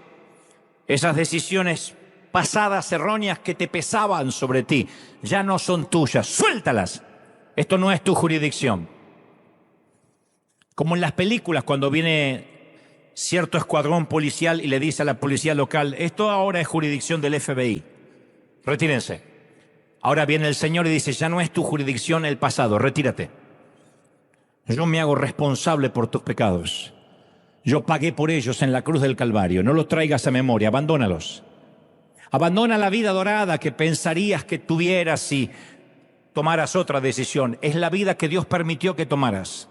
esas decisiones pasadas erróneas que te pesaban sobre ti. Ya no son tuyas, suéltalas. Esto no es tu jurisdicción. Como en las películas cuando viene cierto escuadrón policial y le dice a la policía local, esto ahora es jurisdicción del FBI. Retírense. Ahora viene el Señor y dice, ya no es tu jurisdicción el pasado, retírate. Yo me hago responsable por tus pecados. Yo pagué por ellos en la cruz del Calvario. No los traigas a memoria, abandónalos. Abandona la vida dorada que pensarías que tuvieras si tomaras otra decisión. Es la vida que Dios permitió que tomaras.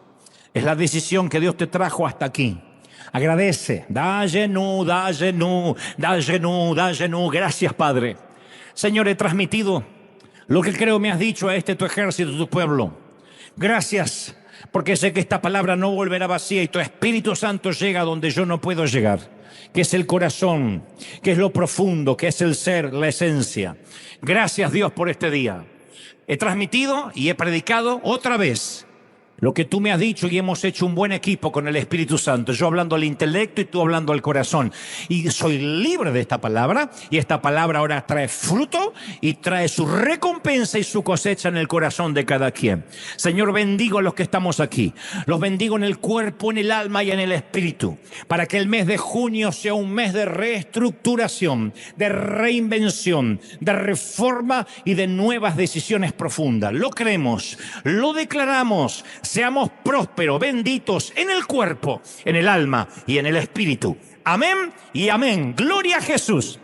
Es la decisión que Dios te trajo hasta aquí. Agradece. Da genú. Gracias, Padre. Señor, he transmitido lo que creo me has dicho a tu ejército, tu pueblo. Gracias, porque sé que esta palabra no volverá vacía y tu Espíritu Santo llega donde yo no puedo llegar, que es el corazón, que es lo profundo, que es el ser, la esencia. Gracias, Dios, por este día. He transmitido y he predicado otra vez lo que tú me has dicho y hemos hecho un buen equipo con el Espíritu Santo. Yo hablando al intelecto y tú hablando al corazón. Y soy libre de esta palabra. Y esta palabra ahora trae fruto y trae su recompensa y su cosecha en el corazón de cada quien. Señor, bendigo a los que estamos aquí. Los bendigo en el cuerpo, en el alma y en el espíritu. Para que el mes de junio sea un mes de reestructuración, de reinvención, de reforma y de nuevas decisiones profundas. Lo creemos, lo declaramos. Seamos prósperos, benditos en el cuerpo, en el alma y en el espíritu. Amén y amén. Gloria a Jesús.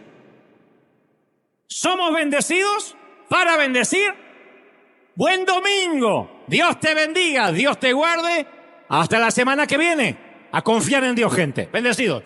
Somos bendecidos para bendecir. Buen domingo. Dios te bendiga, Dios te guarde. Hasta la semana que viene. A confiar en Dios, gente. Bendecidos.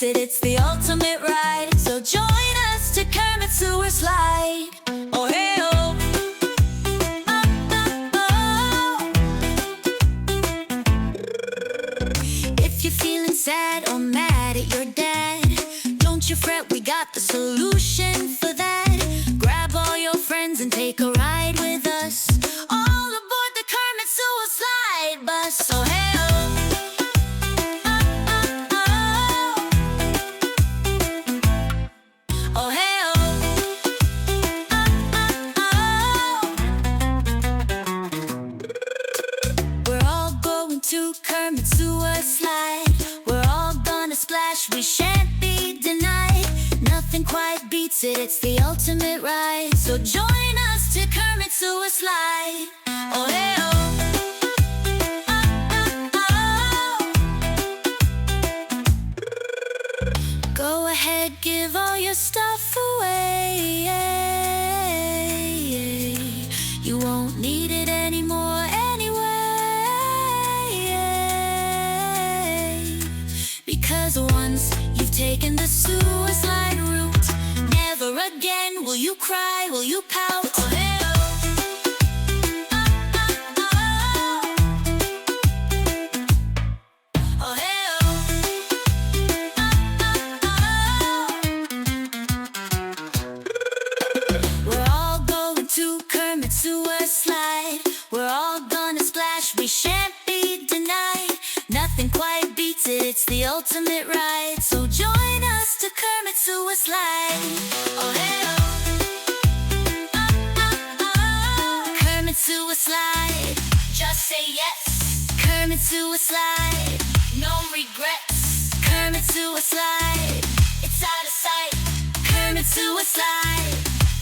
It's the ultimate ride. So join us to Kermit Sewer Slide. Oh hey oh, if you're feeling sad or mad at your dad, don't you fret, we got the solution for that. Grab all your friends and take a ride with us, all aboard the Kermit Sewer Slide bus. So hey oh. Kermit Sewer Slide. We're all gonna splash, we shan't be denied. Nothing Nothing quite beats it, it's the ultimate ride. So join us to Kermit Sewer Slide. Oh, hey, oh. Go ahead, give all your stuff away. You won't need it anymore anyway. Because once you've taken the sewer slide route, never again will you cry, will you pout. Oh, hey, oh. Oh, hey, oh. We're all going to Kermit Sewer Slide. We're all gonna splash, we shan't be denied. Nothing quite beats it, it's the ultimate ride. So join us to Kermit Sewer Slide. Oh, hey, oh. Kermit Sewer Slide, just say yes. Kermit Sewer Slide, no regrets. Kermit Sewer Slide, it's out of sight. Kermit Sewer Slide,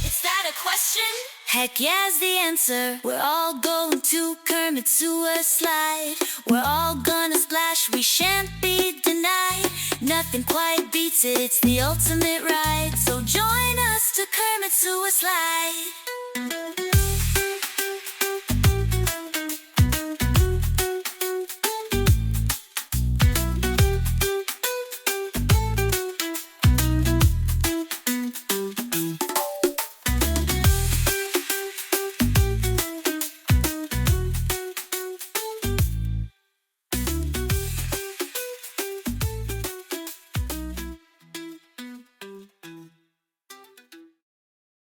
is that a question? Heck yeah's the answer. We're all going to Kermit Sewer Slide. We're all gonna splash, we shan't be denied. Nothing quite beats it, it's the ultimate ride. So join us to Kermit Sewer Slide.